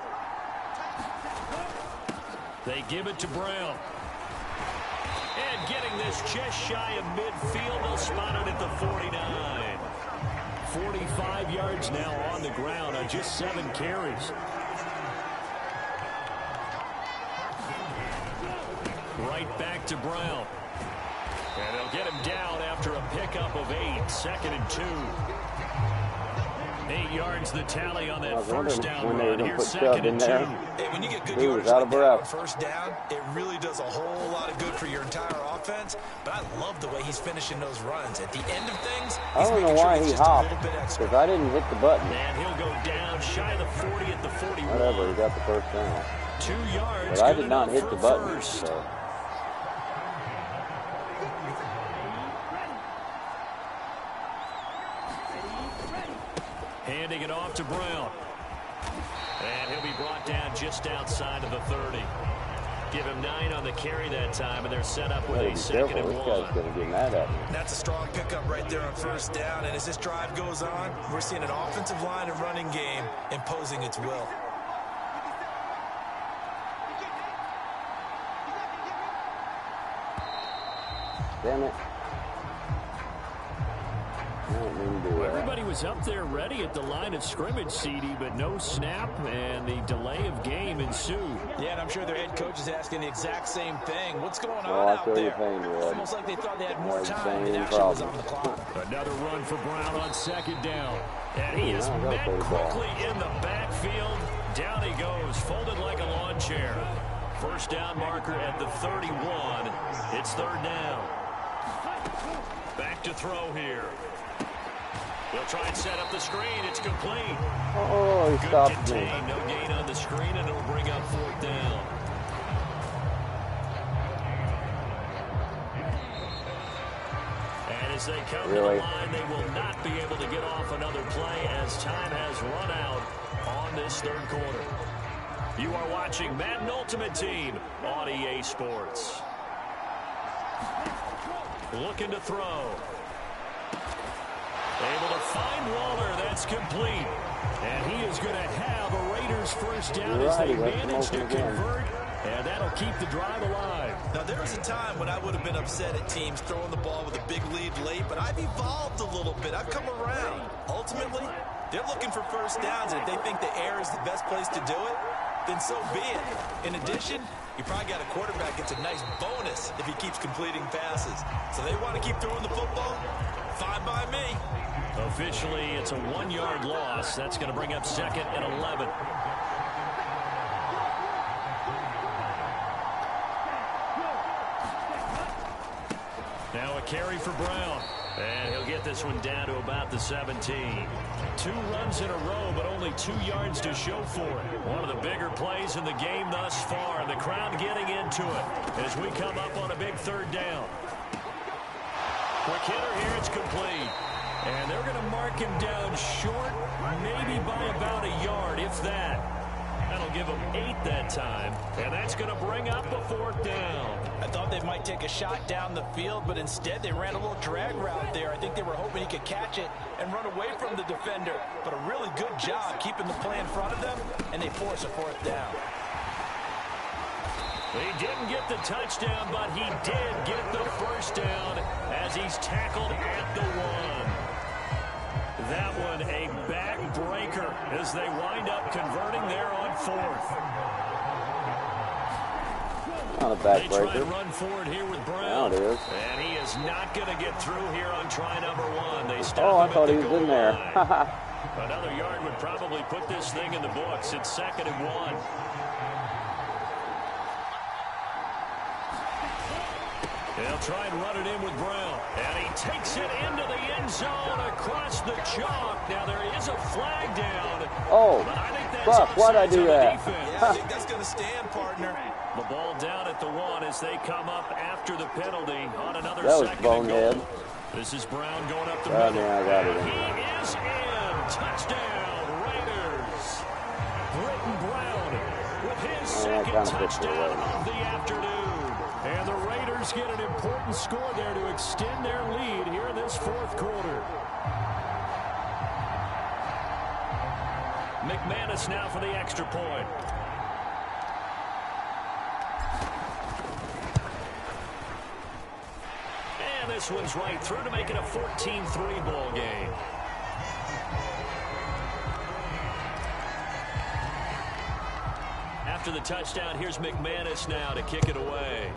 They give it to Brown. And getting this just shy of midfield, they'll spot it at the 49. 45 yards now on the ground on just 7 carries. Right back to Brown. And they'll get him down after a pickup of 8. 2nd and 2. 8 yards the tally on that first down run. Here's 2nd and 2. Hey, when you get good yards like that on first down, it really does a whole lot of good for your entire offense. But I love the way he's finishing those runs. At the end of things, I don't know why he hopped, because I didn't hit the button. And he'll go down shy of the 40 at the 41. Whatever, he got the first down. 2 yards. But I did not hit the button, so. Handing it off to Brown. And he'll be brought down just outside of the 30. Give him 9 on the carry that time, and they're set up with a 2nd and 1. This guy's going to get mad at me. That's a strong pickup right there on first down, and as this drive goes on, we're seeing an offensive line and running game imposing its will. Damn it. Well, everybody was up there ready at the line of scrimmage, CD, but no snap, and the delay of game ensued. Yeah, and I'm sure their head coach is asking the exact same thing. What's going on out there? It's almost like they thought they had more time than actually was on the clock. Another run for Brown on second down. And he is met quickly in the backfield. Down he goes, folded like a lawn chair. First down marker at the 31. It's 3rd down. Back to throw here. They'll try and set up the screen. It's complete. Oh, he stopped me. No gain on the screen, and it'll bring up 4th down. And as they come to the line, they will not be able to get off another play as time has run out on this third quarter. You are watching Madden Ultimate Team on EA Sports. Looking to throw. Able to find Waller. That's complete. And he is going to have a Raiders first down as they manage to convert. And that'll keep the drive alive. Now, there was a time when I would have been upset at teams throwing the ball with a big lead late, but I've evolved a little bit. I've come around. Ultimately, they're looking for first downs, and if they think the air is the best place to do it, then so be it. In addition, you probably got a quarterback that's a nice bonus if he keeps completing passes. So they want to keep throwing the football? Fine by me. Officially, it's a 1-yard loss. That's going to bring up 2nd and 11. Now a carry for Brown. And he'll get this one down to about the 17. 2 runs in a row, but only 2 yards to show for it. One of the bigger plays in the game thus far. And the crowd getting into it as we come up on a big third down. Quick hitter here, it's complete. And they're going to mark him down short, maybe by about a yard, if that. That'll give him 8 that time. And that's going to bring up a 4th down. I thought they might take a shot down the field, but instead they ran a little drag route there. I think they were hoping he could catch it and run away from the defender. But a really good job keeping the play in front of them, and they force a 4th down. He didn't get the touchdown, but he did get the first down as he's tackled at the 1. That one a backbreaker as they wind up converting there on 4th. Not a backbreaker. They try to run forward here with Brown. Now it is. And he is not going to get through here on try number 1. They stop I him thought at he the was in goal there. line. Another yard would probably put this thing in the books. It's 2nd and 1. They'll try and run it in with Brown. And he takes it into the end zone across the chalk. Now there is a flag down. Oh, fuck, why'd I do that? Yeah, I think that's going to stand, partner. The ball down at the 1 as they come up after the penalty on another That was 2nd bonehead. and goal. This is Brown going up the middle. Yeah, I got it. He is in. Touchdown, Raiders. Britton Brown with his second touchdown of the afternoon. And the Raiders get an important score there to extend their lead here in this 4th quarter. McManus now for the extra point. And this one's right through to make it a 14-3 ball game. After the touchdown, here's McManus now to kick it away.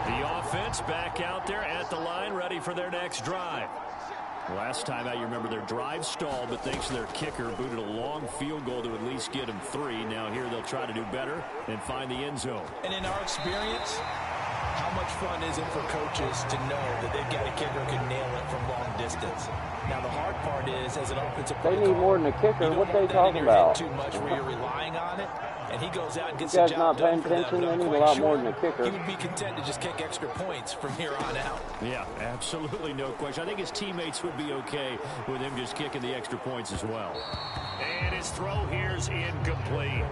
The offense back out there at the line, ready for their next drive. Last time out, you remember their drive stalled, but thanks to their kicker, booted a long field goal to at least get them 3. Now here they'll try to do better and find the end zone. And in our experience, how much fun is it for coaches to know that they've got a kicker who can nail it from long distance? Now, the hard part is, as an offensive play They need more than a kicker. What they talking about? Too much where you're relying on it, and he goes out and gets You guys the not job paying done for them. attention? But I'm They need a quite lot sure more than a kicker. he would be content to just kick extra points from here on out. Yeah, absolutely no question. I think his teammates would be okay with him just kicking the extra points as well. And his throw here's incomplete.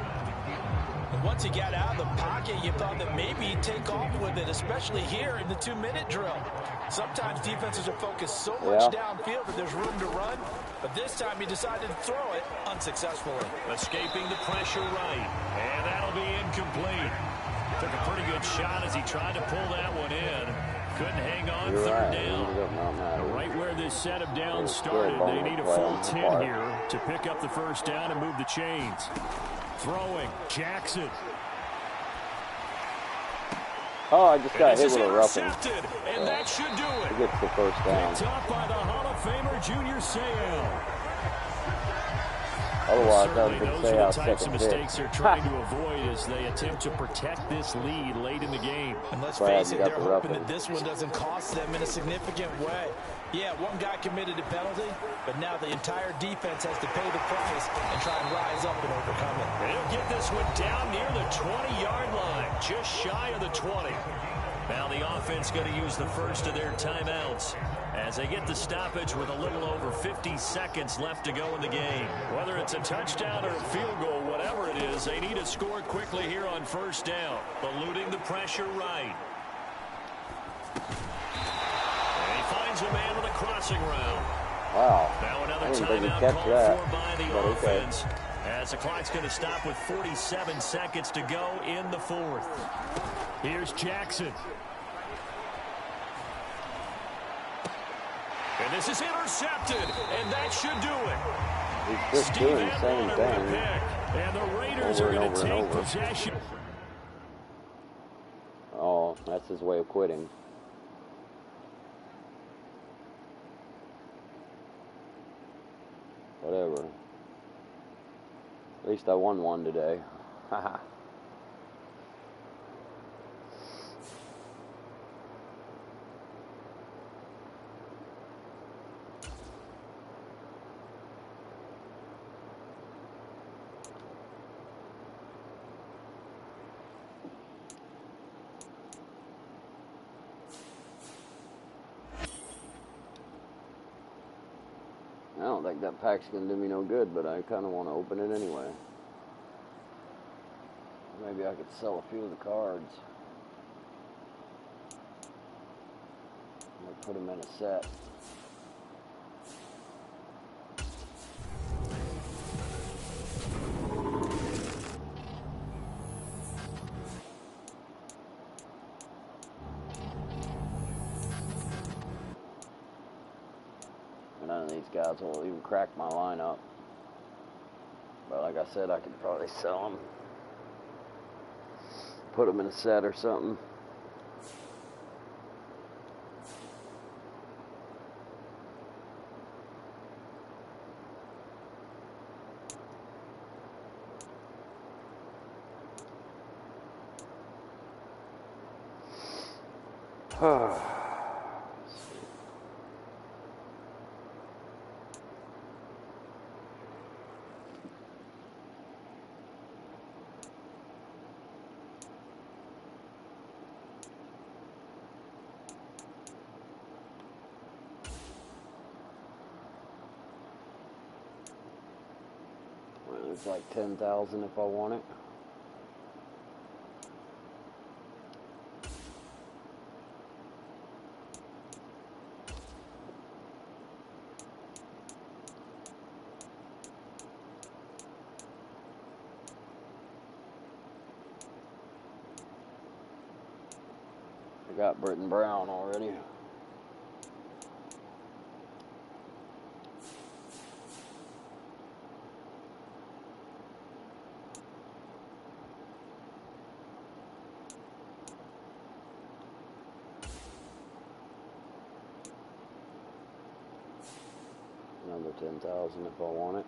And once he got out of the pocket, you thought that maybe he'd take off with it, especially here in the 2-minute drill. Sometimes defenses are focused so much downfield that there's room to run, but this time he decided to throw it unsuccessfully. Escaping the pressure right, and that'll be incomplete. Took a pretty good shot as he tried to pull that one in. Couldn't hang on. Third down. Right where this set of downs started, they need a full 10 here to pick up the first down and move the chains. Throwing, Jackson. Oh, I just got hit with a roughing. And that should do it. He gets the first down. Picked up by the Hall of Famer, Junior Seau. Otherwise, that would those say are our the types of second mistakes they're trying to avoid as they attempt to protect this lead late in the game. And let's face it, they're hoping that this one doesn't cost them in a significant way. Yeah, one guy committed a penalty, but now the entire defense has to pay the price and try and rise up and overcome it. They'll get this one down near the 20-yard line, just shy of the 20. Now the offense going to use the first of their timeouts as they get the stoppage with a little over 50 seconds left to go in the game. Whether it's a touchdown or a field goal, whatever it is, they need to score quickly here on first down. Eluding the pressure right. And he finds a man with a crossing route. Wow. Now another I didn't think he'd timeout catch called that, for by the but okay. offense. As the clock's going to stop with 47 seconds to go in the fourth. Here's Jackson. And this is intercepted, and that should do it. He's just doing the same thing. And the Raiders are going to take possession. Oh, that's his way of quitting. Whatever. At least I won one today. Haha. I don't think that pack's going to do me no good, but I kind of want to open it anyway. Maybe I could sell a few of the cards. I'm going to put them in a set. None of these guys will even crack my lineup. But like I said, I could probably sell them. Put them in a set or something. It's like 10,000 if I want it. I got Britton Brown already. Another 10,000 if I want it.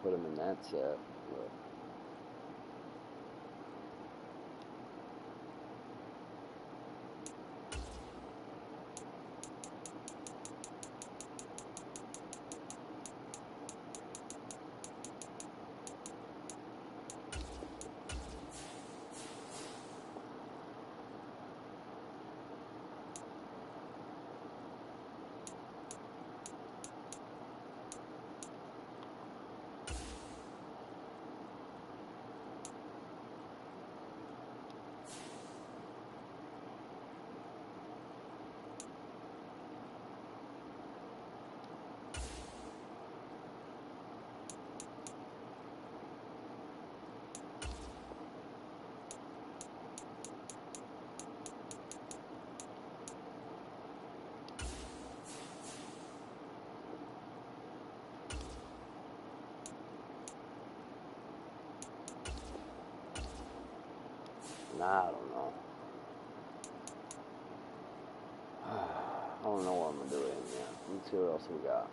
Put them in that set. But I don't know. don't know what I'm going to do with him yet. Let's see what else we got.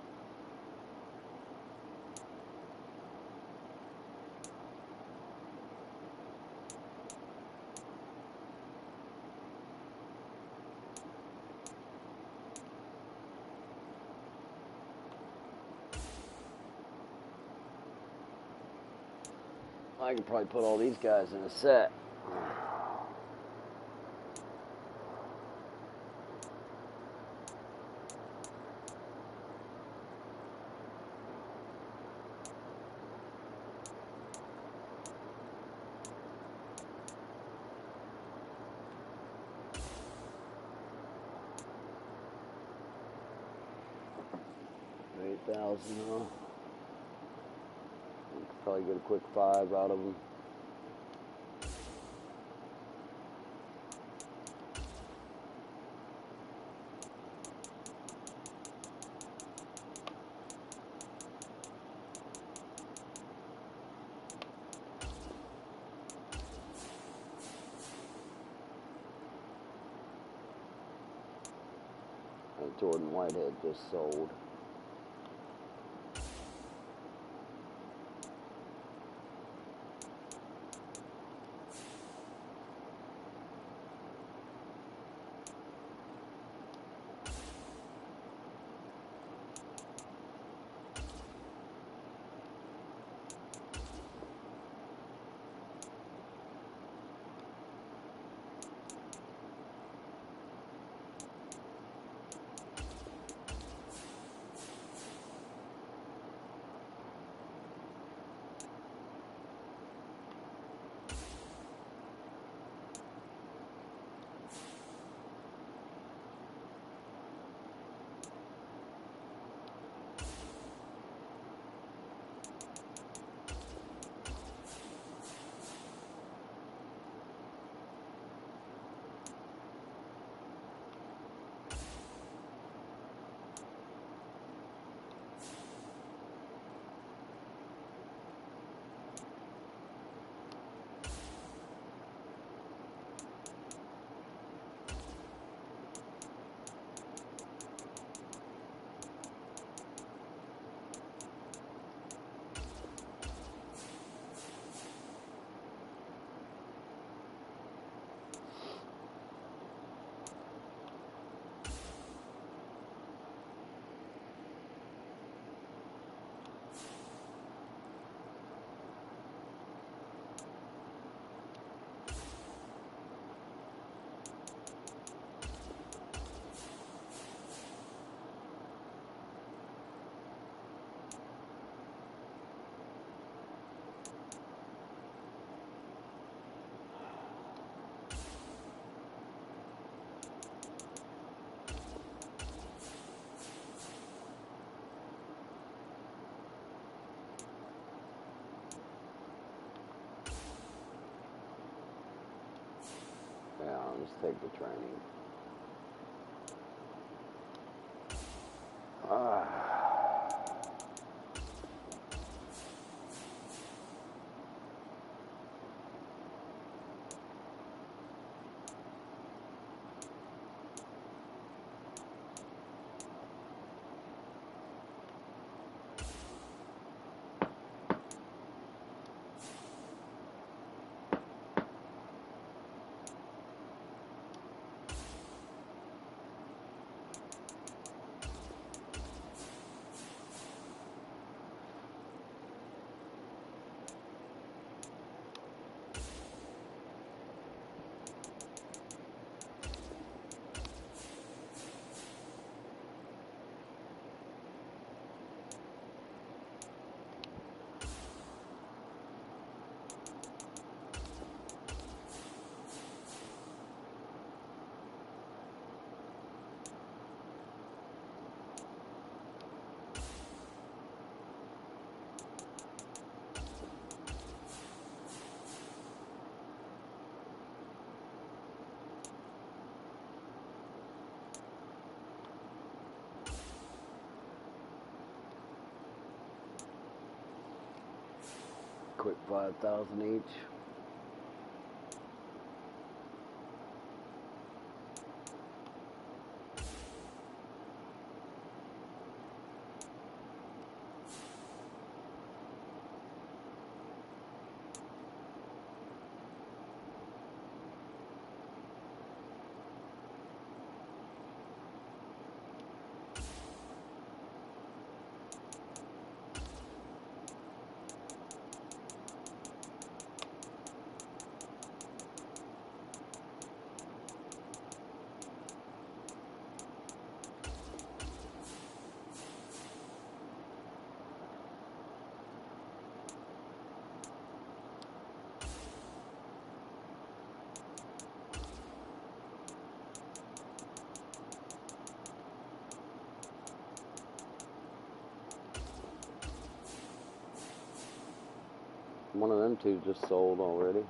I can probably put all these guys in a set. $8,000, huh? Probably get a quick 5 out of them. And Jordan Whitehead just sold. Yeah, I'll just take the training. Quick 5,000 each. One of them two just sold already.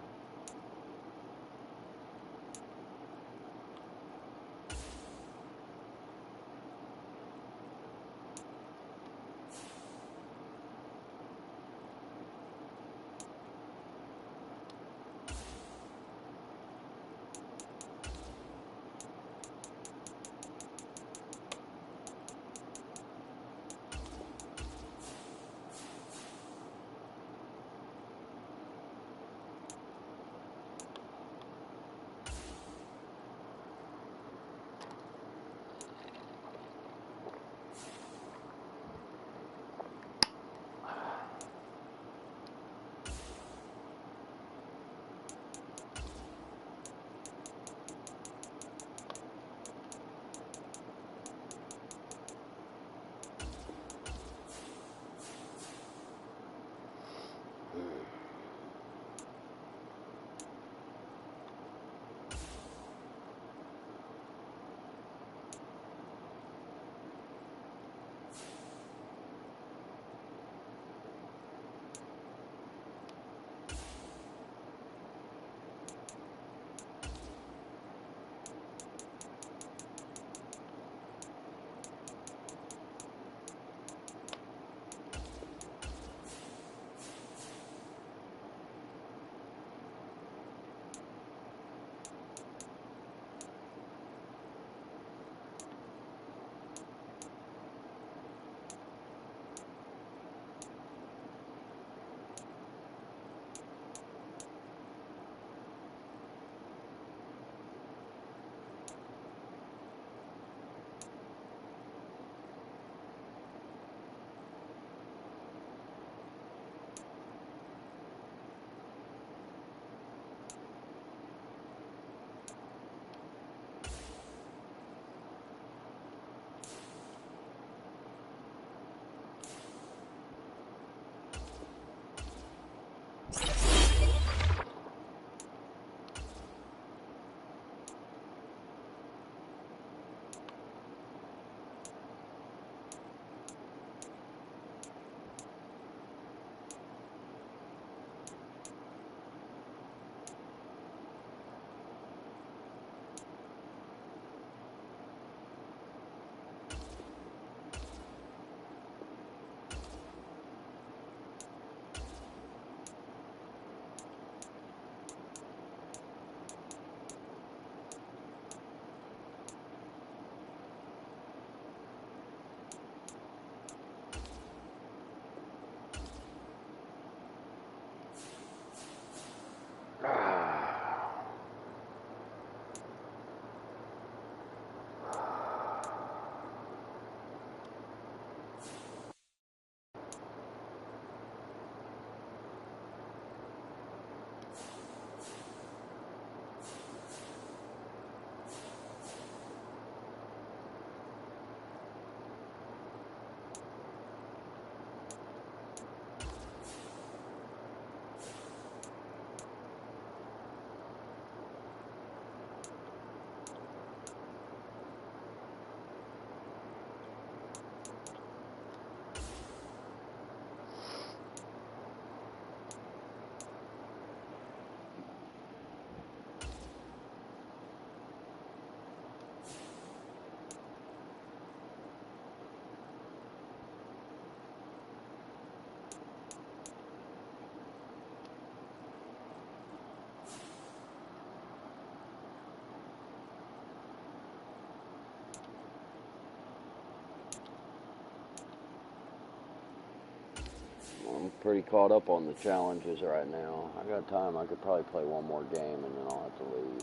I'm pretty caught up on the challenges right now. I got time. I could probably play one more game and then I'll have to leave.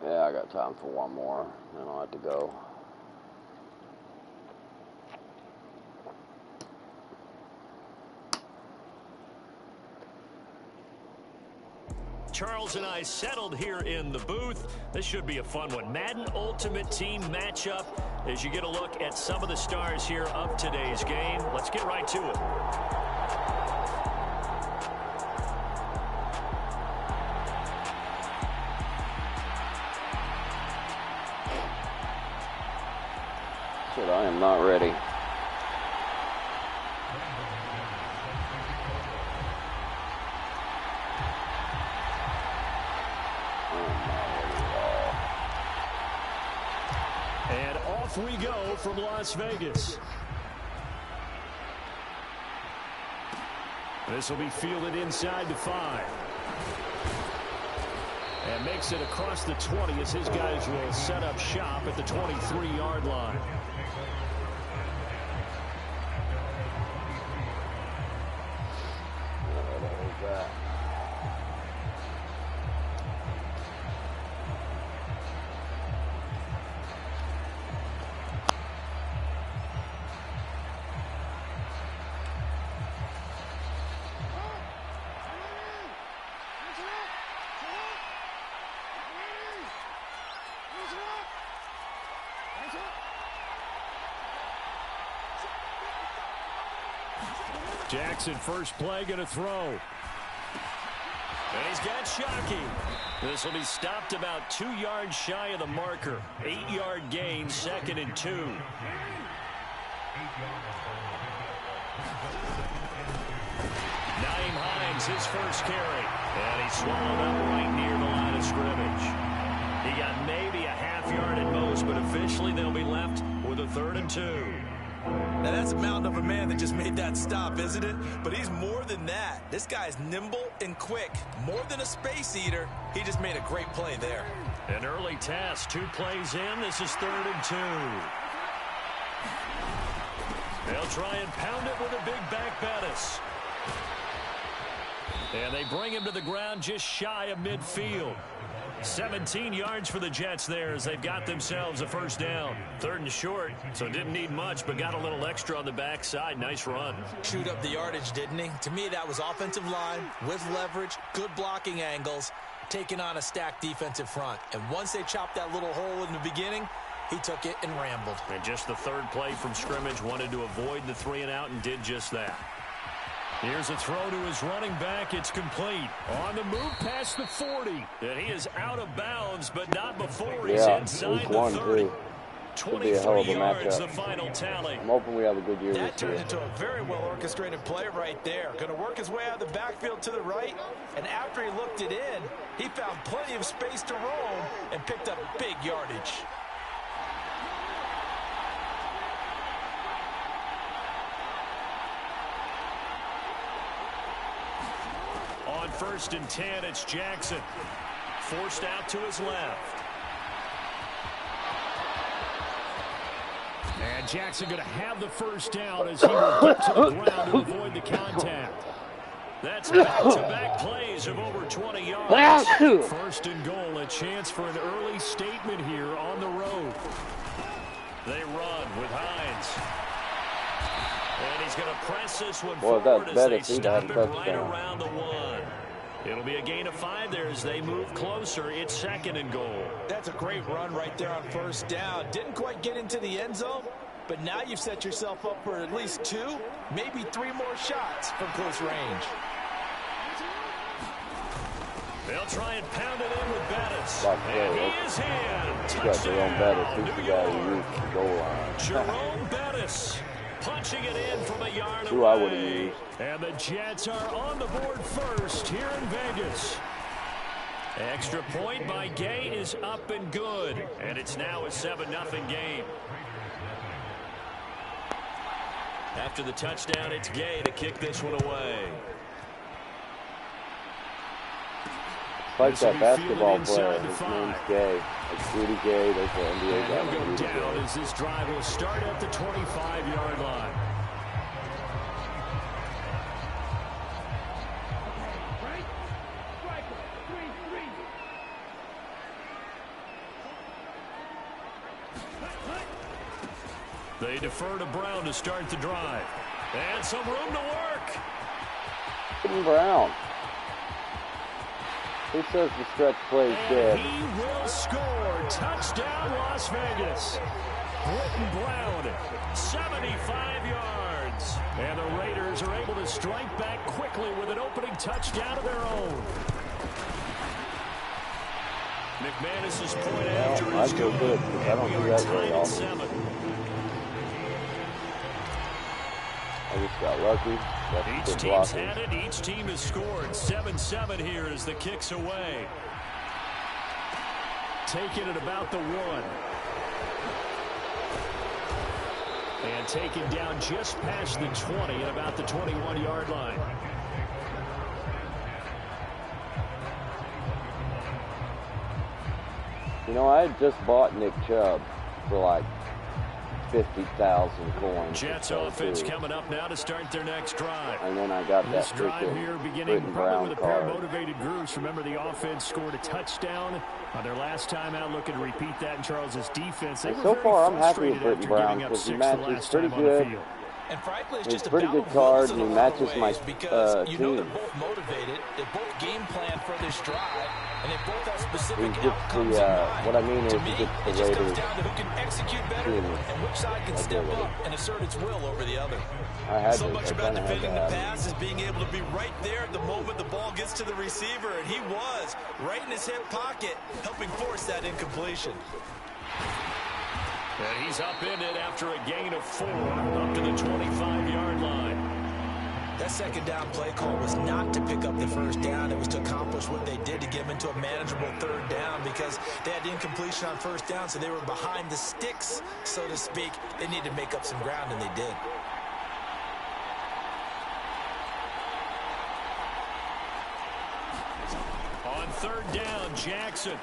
Yeah, I got time for one more. Then I'll have to go. Charles and I settled here in the booth. This should be a fun one. Madden Ultimate Team matchup as you get a look at some of the stars here of today's game. Let's get right to it. Shit, I am not ready. And off we go from Las Vegas. This will be fielded inside the 5. And makes it across the 20 as his guys will set up shop at the 23-yard line. Jackson, first play, going to throw. And he's got Shockey. This will be stopped about 2 yards shy of the marker. 8-yard gain, 2nd and 2. Naeem Hines, his first carry. And he's swallowed up right near the line of scrimmage. He got maybe a half yard at most, but officially they'll be left with a 3rd and 2. Now, that's a mountain of a man that just made that stop, isn't it? But he's more than that. This guy's nimble and quick. More than a space eater. He just made a great play there. An early test. 2 plays in. This is 3rd and 2. They'll try and pound it with a big back Bettis. And they bring him to the ground just shy of midfield. 17 yards for the Jets there as they've got themselves a first down. 3rd and short, so didn't need much, but got a little extra on the backside. Nice run. Chewed up the yardage, didn't he? To me, that was offensive line with leverage, good blocking angles, taking on a stacked defensive front. And once they chopped that little hole in the beginning, he took it and rambled. And just the 3rd play from scrimmage, wanted to avoid the 3 and out and did just that. Here's a throw to his running back. It's complete. On the move past the 40. And he is out of bounds, but not before he's inside the 30. 23 yards, the final tally. I'm hoping we have a good year that this year. That turned into a very well-orchestrated play right there. Going to work his way out of the backfield to the right. And after he looked it in, he found plenty of space to roam and picked up big yardage. On 1st and 10, it's Jackson. Forced out to his left. And Jackson going to have the first down as he will get to the ground to avoid the contact. That's back-to-back plays of over 20 yards. 1st and goal, a chance for an early statement here on the road. They run with Hines. And he's going to press this one forward as they stop it right around the 1. It'll be a gain of 5 there as they move closer. It's 2nd and goal. That's a great run right there on 1st down. Didn't quite get into the end zone, but now you've set yourself up for at least 2, maybe 3 more shots from close range. They'll try and pound it in with Bettis. And he is in. You got Jerome Bettis. He's the guy who used the goal line. Jerome Bettis punching it in from a yard Who away. I would have used. And the Jets are on the board first here in Vegas. Extra point by Gay is up and good. And it's now a 7-0 game. After the touchdown, it's Gay to kick this one away. Like that basketball player. His name's Gay. Like Rudy Gay. There's the NBA guy. He'll go down as this drive will start at the 25-yard line. They defer to Brown to start the drive. And some room to work. Brown. Who says the stretch play is dead? He will score. Touchdown, Las Vegas. Britton Brown, 75 yards. And the Raiders are able to strike back quickly with an opening touchdown of their own. McManus's point after is good. I don't do that very often. I just got lucky. Each team's had it. Each team has scored. 7-7 here as the kick's away. Taking it about the 1. And taken down just past the 20 at about the 21-yard line. You know, I had just bought Nick Chubb for like 50,000 coins. Jets offense coming up now to start their next drive. And then I got this that drive here beginning Britton probably Brown with a pair of card. motivated groups. Remember, the offense scored a touchdown on their last time out, looking to repeat that in Charles's defense. They were So very far, I'm happy frustrated with Britton after Brown giving up because he 6 the matches last pretty time on the good. field. And frankly, it's He's just a pretty battle good of card, wills and in he a lot of matches my ways because you know team. they're both motivated. They both game plan for this drive, and they both have specific He gets outcomes the, in mind. what I mean is to he me, gets the it just comes Raiders down to who can execute better and which side can step up and assert its will over the other. So much about defending the pass is being able to be right there at the moment the ball gets to the receiver, and he was right in his hip pocket, helping force that incompletion. And he's upended after a gain of 4 up to the 25-yard line. That second down play call was not to pick up the first down. It was to accomplish what they did to get them into a manageable third down because they had incompletion on first down, so they were behind the sticks, so to speak. They needed to make up some ground, and they did. On third down, Jackson.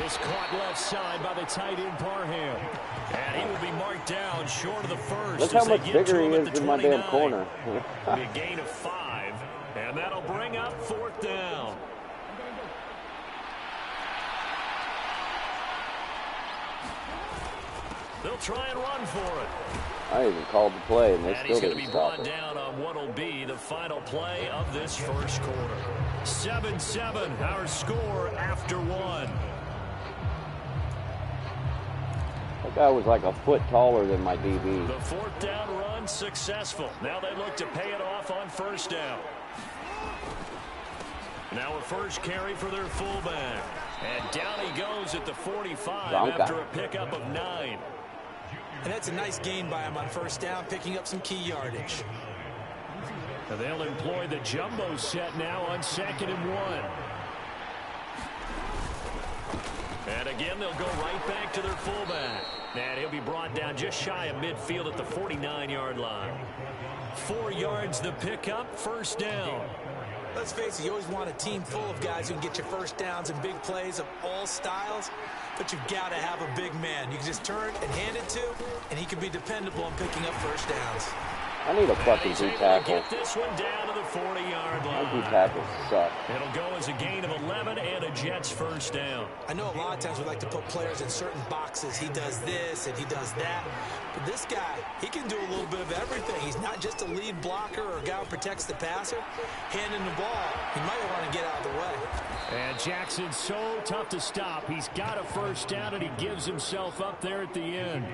This caught left side by the tight end Parham. And he will be marked down short of the first. Look how much bigger he is in my damn corner. It'll be a gain of 5, and that'll bring up 4th down. They'll try and run for it. I even called the play, and they And still he's going to didn't be stop brought it. down on what will be the final play of this first quarter. 7-7, our score after 1. That guy was like a foot taller than my DB. The 4th down run successful. Now they look to pay it off on first down. Now a first carry for their fullback. And down he goes at the 45 after a pickup of 9. And that's a nice gain by him on first down, picking up some key yardage. And they'll employ the jumbo set now on 2nd and 1. And again, they'll go right back to their fullback. And he'll be brought down just shy of midfield at the 49-yard line. 4 yards the pickup, first down. Let's face it, you always want a team full of guys who can get you first downs and big plays of all styles, but you've got to have a big man you can just turn and hand it to, and he can be dependable in picking up first downs. I need a fucking D-tackle. Get this one down to the 40-yard line. My D-tackles suck. It'll go as a gain of 11 and a Jets first down. I know a lot of times we like to put players in certain boxes. He does this and he does that. But this guy, he can do a little bit of everything. He's not just a lead blocker or a guy who protects the passer. Handing the ball, he might want to get out of the way. And Jackson's so tough to stop. He's got a first down, and he gives himself up there at the end.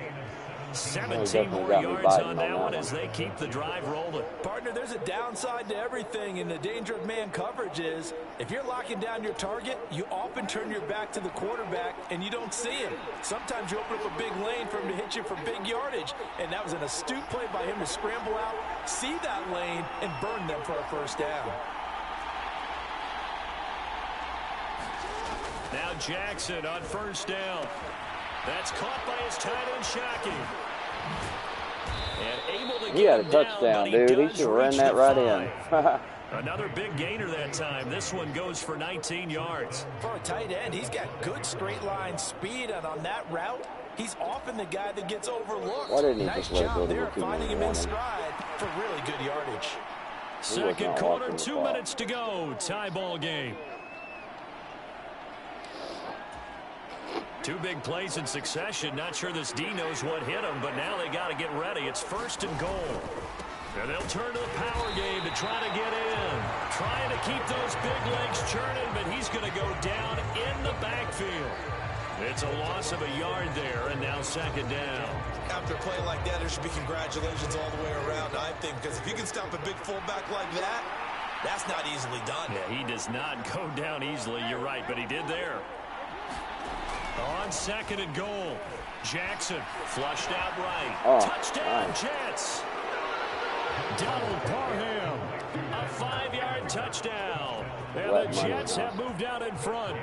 17 more yards on that one as they keep the drive rolling. Partner, there's a downside to everything, and the danger of man coverage is if you're locking down your target, you often turn your back to the quarterback and you don't see him. Sometimes you open up a big lane for him to hit you for big yardage, and that was an astute play by him to scramble out, see that lane, and burn them for a first down. Now Jackson on first down. That's caught by his tight end, Shockey. And able to He had a touchdown, dude. He should have ran that right in. Another big gainer that time. This one goes for 19 yards. For a tight end, he's got good straight line speed, and on that route, he's often the guy that gets overlooked. Why didn't he Nice just let it go job to there, the finding him in warning? stride for really good yardage. Second quarter, awesome 2 ball. minutes to go. Tie ball game. Two big plays in succession. Not sure this D knows what hit him, but now they got to get ready. It's 1st and goal. And they'll turn to the power game to try to get in. Trying to keep those big legs churning, but he's going to go down in the backfield. It's a loss of a yard there, and now 2nd down. After a play like that, there should be congratulations all the way around, I think, because if you can stop a big fullback like that, that's not easily done. Yeah, he does not go down easily. You're right, but he did there. On 2nd and goal, Jackson flushed out right. Touchdown, Jets. Donald Parham, a 5-yard touchdown. And the Jets have moved out in front.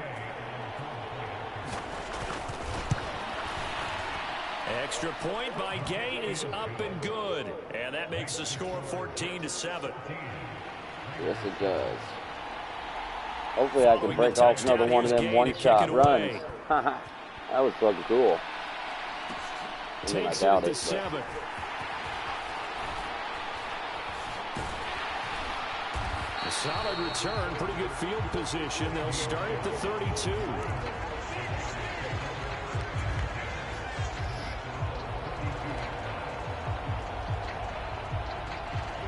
Extra point by Gay is up and good. And that makes the score 14-7. Yes, it does. Hopefully I can break off another one of them one-shot runs. That was fucking cool. I mean, I doubt it. 7. A solid return, pretty good field position. They'll start at the 32.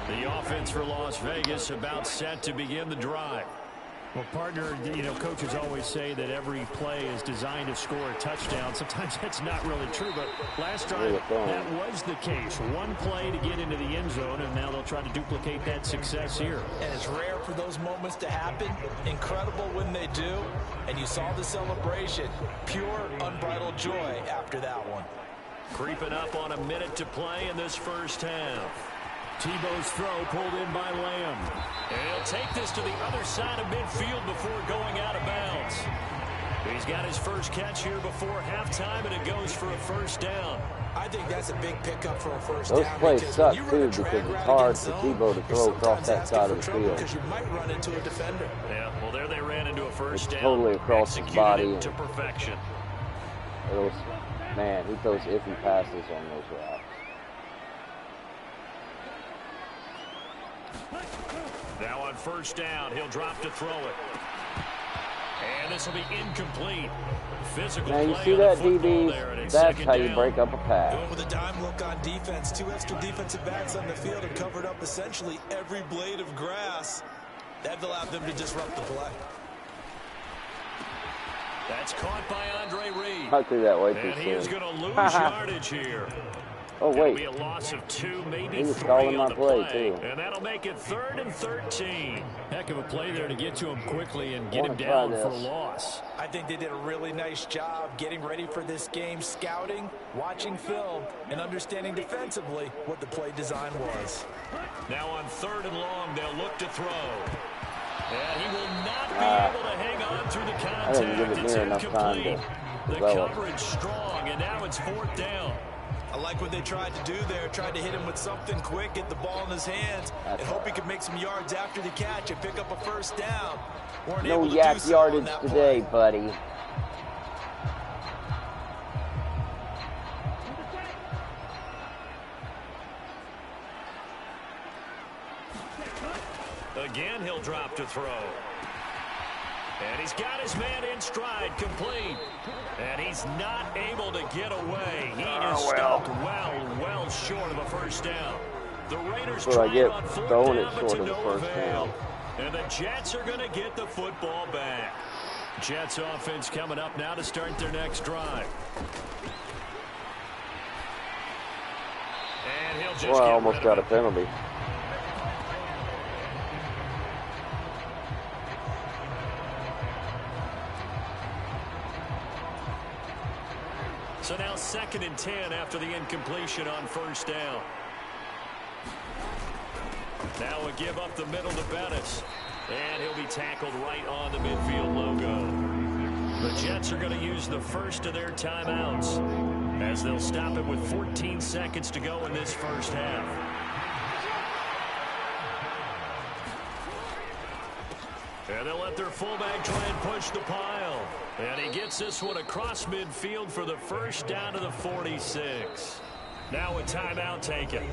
The offense for Las Vegas about set to begin the drive. Well, partner, you know, coaches always say that every play is designed to score a touchdown. Sometimes that's not really true, but last drive, that was the case. One play to get into the end zone, and now they'll try to duplicate that success here. And it's rare for those moments to happen. Incredible when they do. And you saw the celebration. Pure, unbridled joy after that one. Creeping up on a minute to play in this first half. Tebow's throw pulled in by Lamb. And he'll take this to the other side of midfield before going out of bounds. He's got his first catch here before halftime, and it goes for a 1st down. I think that's a big pickup for a 1st down. Those plays suck, too, because it's hard for Tebow to throw across that side of the field. Because you might run into a defender. Yeah, well, there they ran into a 1st down. Totally across his body. To perfection. Man, he throws iffy passes on those routes. Now on 1st down, he'll drop to throw it. And this will be incomplete. Physical now you play see on that, the football DB? there, and it's That's 2nd how you down. break up a pass. Going with a dime look on defense. 2 extra defensive backs on the field and covered up essentially every blade of grass. That allowed them to disrupt the play. That's caught by Andre Reed. I threw that way too soon. And he is going to lose yardage here. Oh, wait. It'll be a loss of 2, maybe he was 3 calling on my the play, too. And that'll make it 3rd and 13. Heck of a play there to get to him quickly and get him down for a loss. I think they did a really nice job getting ready for this game, scouting, watching film, and understanding defensively what the play design was. Now on 3rd and long, they'll look to throw. And he will not be able to hang on through the contact. I didn't give it near enough time to develop. The coverage strong, and now it's 4th down. I like what they tried to do there. Tried to hit him with something quick, get the ball in his hands, and hope he could make some yards after the catch and pick up a 1st down. No yak yardage today, buddy. Again, he'll drop to throw. And he's got his man in stride, complete. And he's not able to get away. He is stopped well short of a 1st down. The Raiders trying on 4th down, but to no avail. And the Jets are going to get the football back. Jets offense coming up now to start their next drive. And he'll just get almost got a penalty. So now 2nd and 10 after the incompletion on 1st down. Now we'll give up the middle to Bettis. And he'll be tackled right on the midfield logo. The Jets are going to use the first of their timeouts as they'll stop it with 14 seconds to go in this first half. And they'll let their fullback try and push the pile. And he gets this one across midfield for the 1st down to the 46. Now a timeout taken.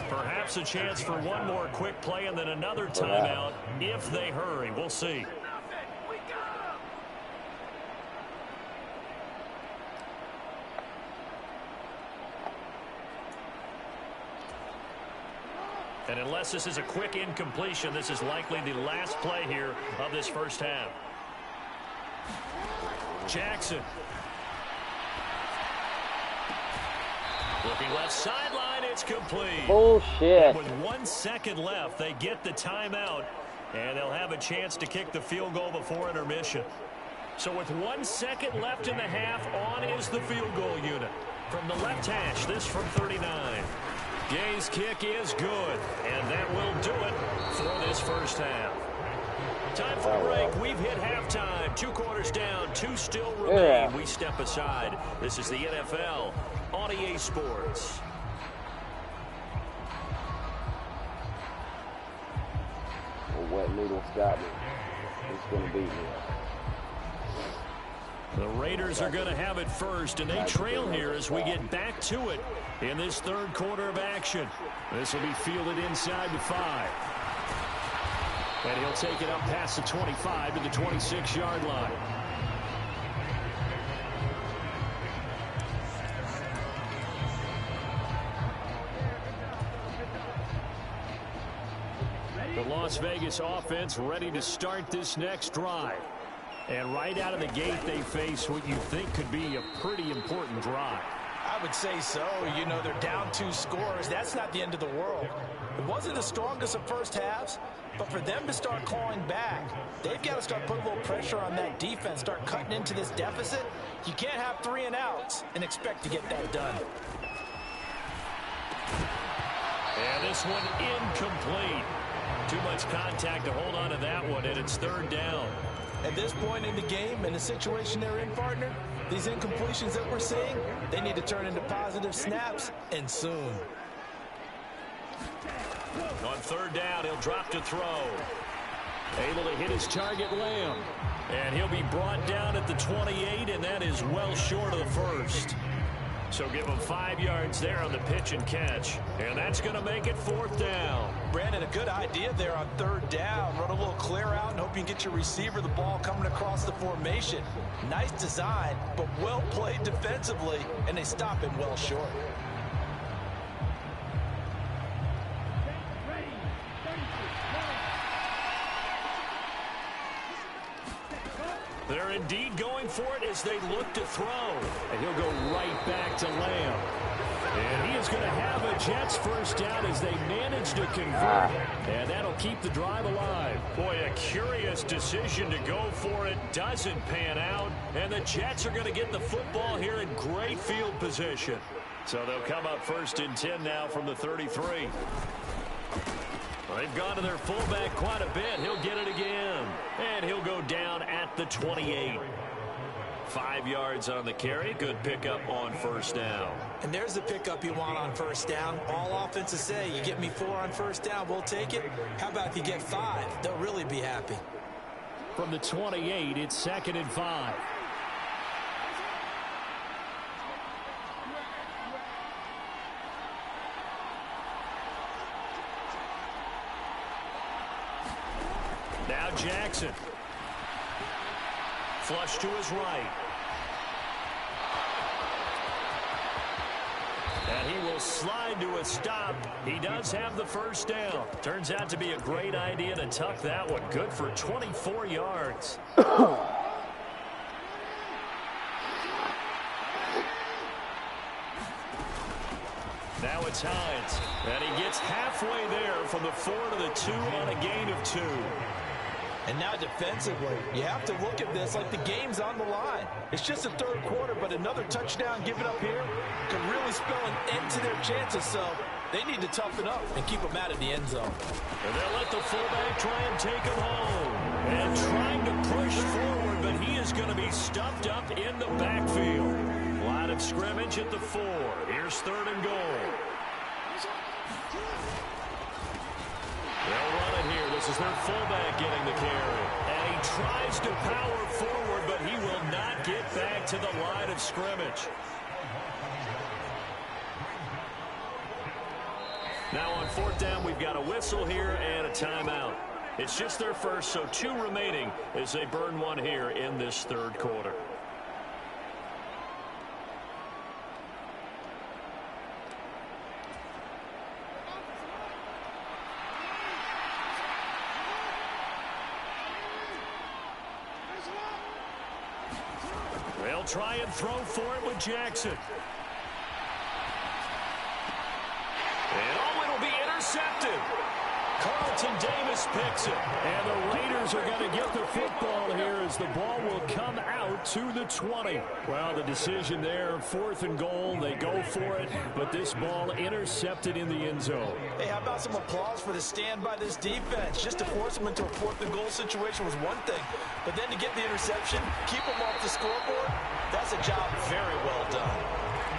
Perhaps a chance for one more quick play and then another timeout if they hurry. We'll see. And unless this is a quick incompletion, this is likely the last play here of this first half. Jackson. Looking left sideline, it's complete. Bullshit. And with 1 second left, they get the timeout, and they'll have a chance to kick the field goal before intermission. So with 1 second left in the half, on is the field goal unit. From the left hash, this from 39. Gay's kick is good, and that will do it for this first half. Time for a break. We've hit halftime. 2 quarters down, 2 still remain. We step aside. This is the NFL on EA Sports. The wet noodle's got me. He's going to beat me. The Raiders are going to have it first, and they trail here as we get back to it in this third quarter of action. This will be fielded inside the 5. And he'll take it up past the 25 to the 26-yard line. The Las Vegas offense ready to start this next drive. And right out of the gate, they face what you think could be a pretty important drive. I would say so. You know, they're down 2 scores. That's not the end of the world. It wasn't the strongest of first halves, but for them to start clawing back, they've got to start putting a little pressure on that defense, start cutting into this deficit. You can't have 3 and outs and expect to get that done. And this one incomplete. Too much contact to hold on to that one, and it's third down. At this point in the game, in the situation they're in, partner, these incompletions that we're seeing, they need to turn into positive snaps, and soon. On third down, he'll drop to throw. Able to hit his target, Lamb. And he'll be brought down at the 28, and that is well short of the first. So give him 5 yards there on the pitch and catch. And that's going to make it fourth down. Brandon, a good idea there on third down. Run a little clear out and hope you can get your receiver the ball coming across the formation. Nice design, but well played defensively, and they stop him well short. They're indeed going for it as they look to throw. And he'll go right back to Lamb. And he is going to have a Jets first down as they manage to convert. And that'll keep the drive alive. Boy, a curious decision to go for it. Doesn't pan out. And the Jets are going to get the football here in great field position. So they'll come up first and 10 now from the 33. They've gone to their fullback quite a bit. He'll get it again. And he'll go down at the 28. 5 yards on the carry. Good pickup on first down. And there's the pickup you want on first down. All offenses say, you get me 4 on first down, we'll take it. How about if you get 5? They'll really be happy. From the 28, it's 2nd and 5. Now Jackson. Flush to his right. And he will slide to a stop. He does have the first down. Turns out to be a great idea to tuck that one. Good for 24 yards. Now it's Hines. And he gets halfway there from the 4 to the 2 on a gain of 2. And now defensively, you have to look at this like the game's on the line. It's just the third quarter, but another touchdown given up here could really spell an end to their chances. So they need to toughen up and keep them out of the end zone. And they'll let the fullback try and take him home. And trying to push forward, but he is going to be stuffed up in the backfield. Line of scrimmage at the 4. Here's 3rd and goal. They'll run it here. This is their fullback getting the carry. And he tries to power forward, but he will not get back to the line of scrimmage. Now on 4th down, we've got a whistle here and a timeout. It's just their first, so 2 remaining as they burn one here in this third quarter. They'll try and throw for it with Jackson. And it'll be intercepted. Carlton Davis picks it. And the Raiders are going to get the football here as the ball will come out to the 20. Well, the decision there, 4th and goal. They go for it, but this ball intercepted in the end zone. Hey, how about some applause for the stand by this defense? Just to force them into a 4th and goal situation was one thing, but then to get the interception, keep them off the scoreboard, that's a job very well done.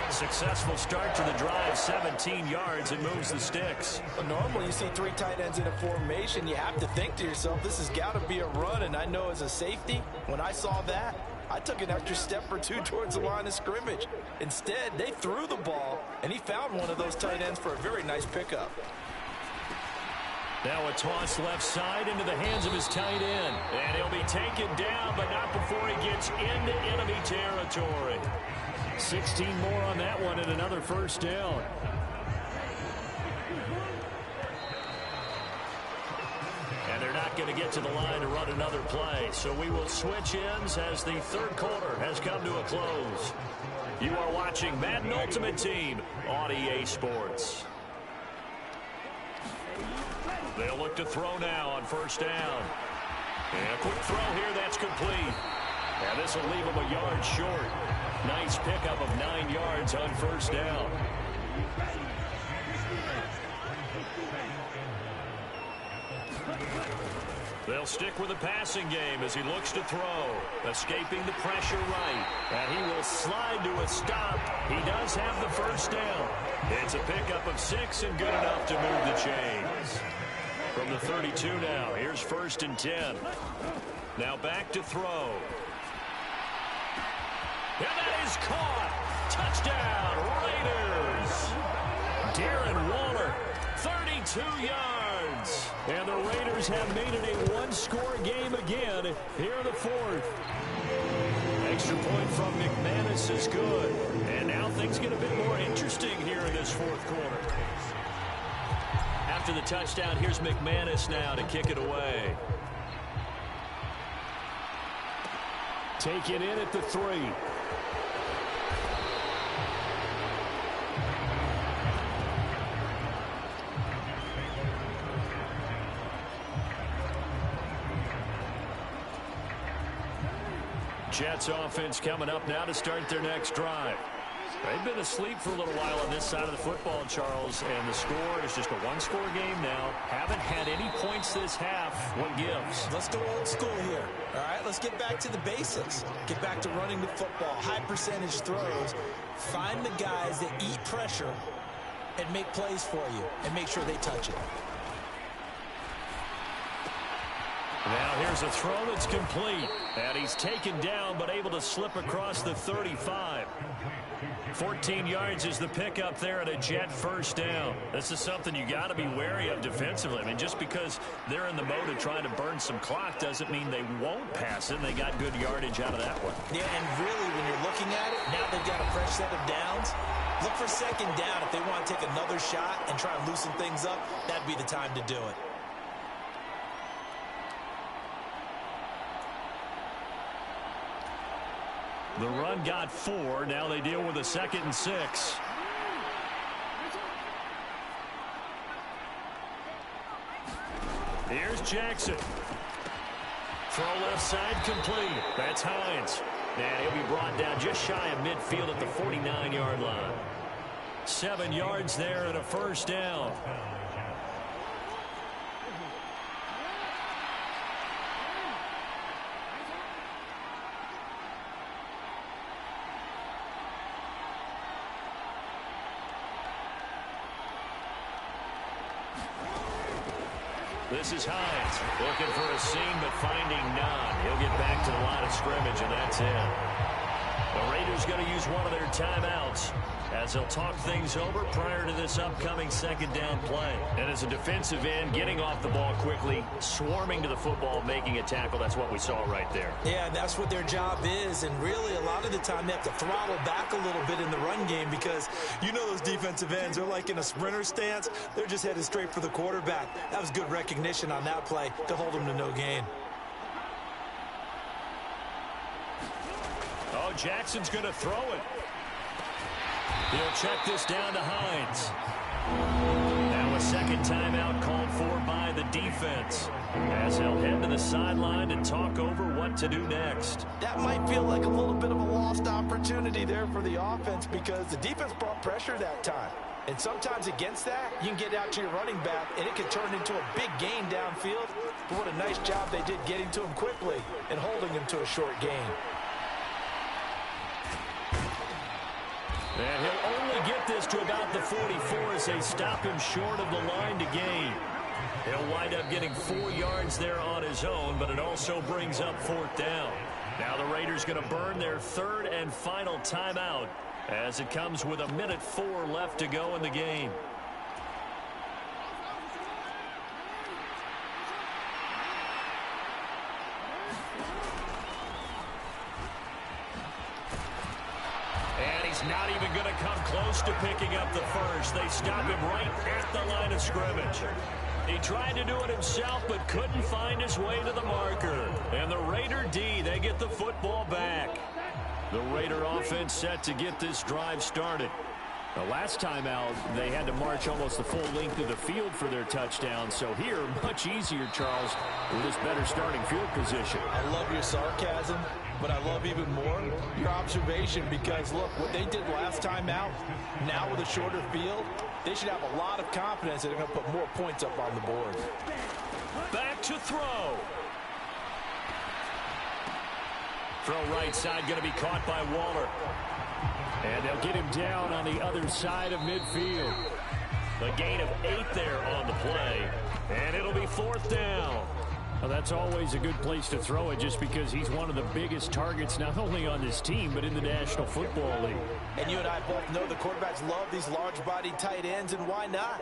Successful start to the drive, 17 yards. It moves the sticks. Well, normally you see 3 tight ends in a formation. You have to think to yourself, this has got to be a run. And I know as a safety, when I saw that, I took an extra step or 2 towards the line of scrimmage. Instead, they threw the ball, and he found one of those tight ends for a very nice pickup. Now a toss left side into the hands of his tight end. And he'll be taken down, but not before he gets into enemy territory. 16 more on that one and another first down. And they're not going to get to the line to run another play. So we will switch ends as the third quarter has come to a close. You are watching Madden Ultimate Team on EA Sports. They'll look to throw now on first down. And a quick throw here that's complete. And this will leave him a yard short. Nice pickup of 9 yards on first down. They'll stick with the passing game as he looks to throw. Escaping the pressure right. And he will slide to a stop. He does have the first down. It's a pickup of 6 and good enough to move the chains. From the 32 now, here's 1st and 10. Now back to throw. And that is caught. Touchdown, Raiders. Darren Waller, 32 yards. And the Raiders have made it a one-score game again here in the 4th. Extra point from McManus is good. And now things get a bit more interesting here in this 4th quarter. After the touchdown, here's McManus now to kick it away. Taken in at the 3. Jets offense coming up now to start their next drive. They've been asleep for a little while on this side of the football, Charles, and the score is just a one-score game now. Haven't had any points this half. What gives? Let's go old school here. All right, let's get back to the basics. Get back to running the football, high percentage throws. Find the guys that eat pressure and make plays for you and make sure they touch it. Now here's a throw that's complete. And he's taken down but able to slip across the 35. 14 yards is the pickup there at a Jet first down. This is something you got to be wary of defensively. I mean, just because they're in the mode of trying to burn some clock doesn't mean they won't pass it. They got good yardage out of that one. Yeah, and really when you're looking at it, now they've got a fresh set of downs. Look for second down. If they want to take another shot and try and loosen things up, that'd be the time to do it. The run got 4. Now they deal with a 2nd and 6. Here's Jackson. Throw left side complete. That's Hines. And he'll be brought down just shy of midfield at the 49-yard line. 7 yards there and a first down. This is Hines looking for a seam but finding none. He'll get back to the line of scrimmage, and that's it. The Raiders going to use one of their timeouts as they'll talk things over prior to this upcoming second down play. And as a defensive end, getting off the ball quickly, swarming to the football, making a tackle, that's what we saw right there. Yeah, that's what their job is, and really a lot of the time they have to throttle back a little bit in the run game because you know those defensive ends are like in a sprinter stance. They're just headed straight for the quarterback. That was good recognition on that play to hold them to no gain. Oh, Jackson's going to throw it. He'll check this down to Hines. Now a second timeout called for by the defense, as they'll head to the sideline and talk over what to do next. That might feel like a little bit of a lost opportunity there for the offense because the defense brought pressure that time. And sometimes against that, you can get out to your running back, and it can turn into a big gain downfield. But what a nice job they did getting to him quickly and holding him to a short gain. And he'll only get this to about the 44 as they stop him short of the line to gain. He'll wind up getting 4 yards there on his own, but it also brings up 4th down. Now the Raiders going to burn their 3rd and final timeout as it comes with 1:04 left to go in the game. And he's not even going to come close to picking up the first. They stop him right at the line of scrimmage. He tried to do it himself, but couldn't find his way to the marker. And the Raider D, they get the football back. The Raider offense set to get this drive started. The last time out, they had to march almost the full length of the field for their touchdown. So here, much easier, Charles, with this better starting field position. I love your sarcasm, but I love even more your observation because, look, what they did last time out, now with a shorter field, they should have a lot of confidence that they're going to put more points up on the board. Back to throw. Throw right side going to be caught by Waller. And they'll get him down on the other side of midfield. A gain of 8 there on the play. And it'll be 4th down. Well, that's always a good place to throw it just because he's one of the biggest targets not only on this team but in the National Football League. And you and I both know the quarterbacks love these large-bodied tight ends, and why not?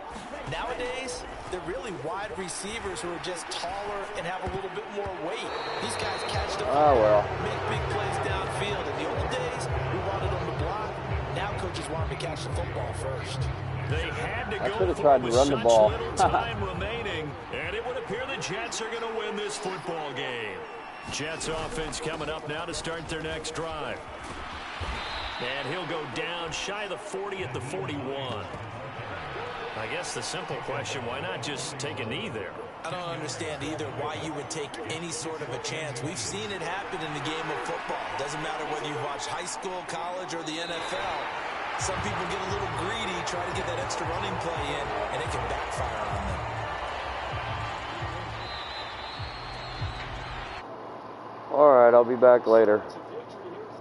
Nowadays, they're really wide receivers who are just taller and have a little bit more weight. These guys catch the football, make big plays downfield. In the old days, we wanted them to block. Now coaches want them to catch the football first. They had to go should have tried to run the ball. little time remaining, and it would appear the Jets are going to win this football game. Jets offense coming up now to start their next drive. And he'll go down shy of the 40 at the 41. I guess the simple question, why not just take a knee there? I don't understand either why you would take any sort of a chance. We've seen it happen in the game of football. Doesn't matter whether you watch high school, college, or the NFL. Some people get a little greedy, try to get that extra running play in, and it can backfire on them. All right, I'll be back later.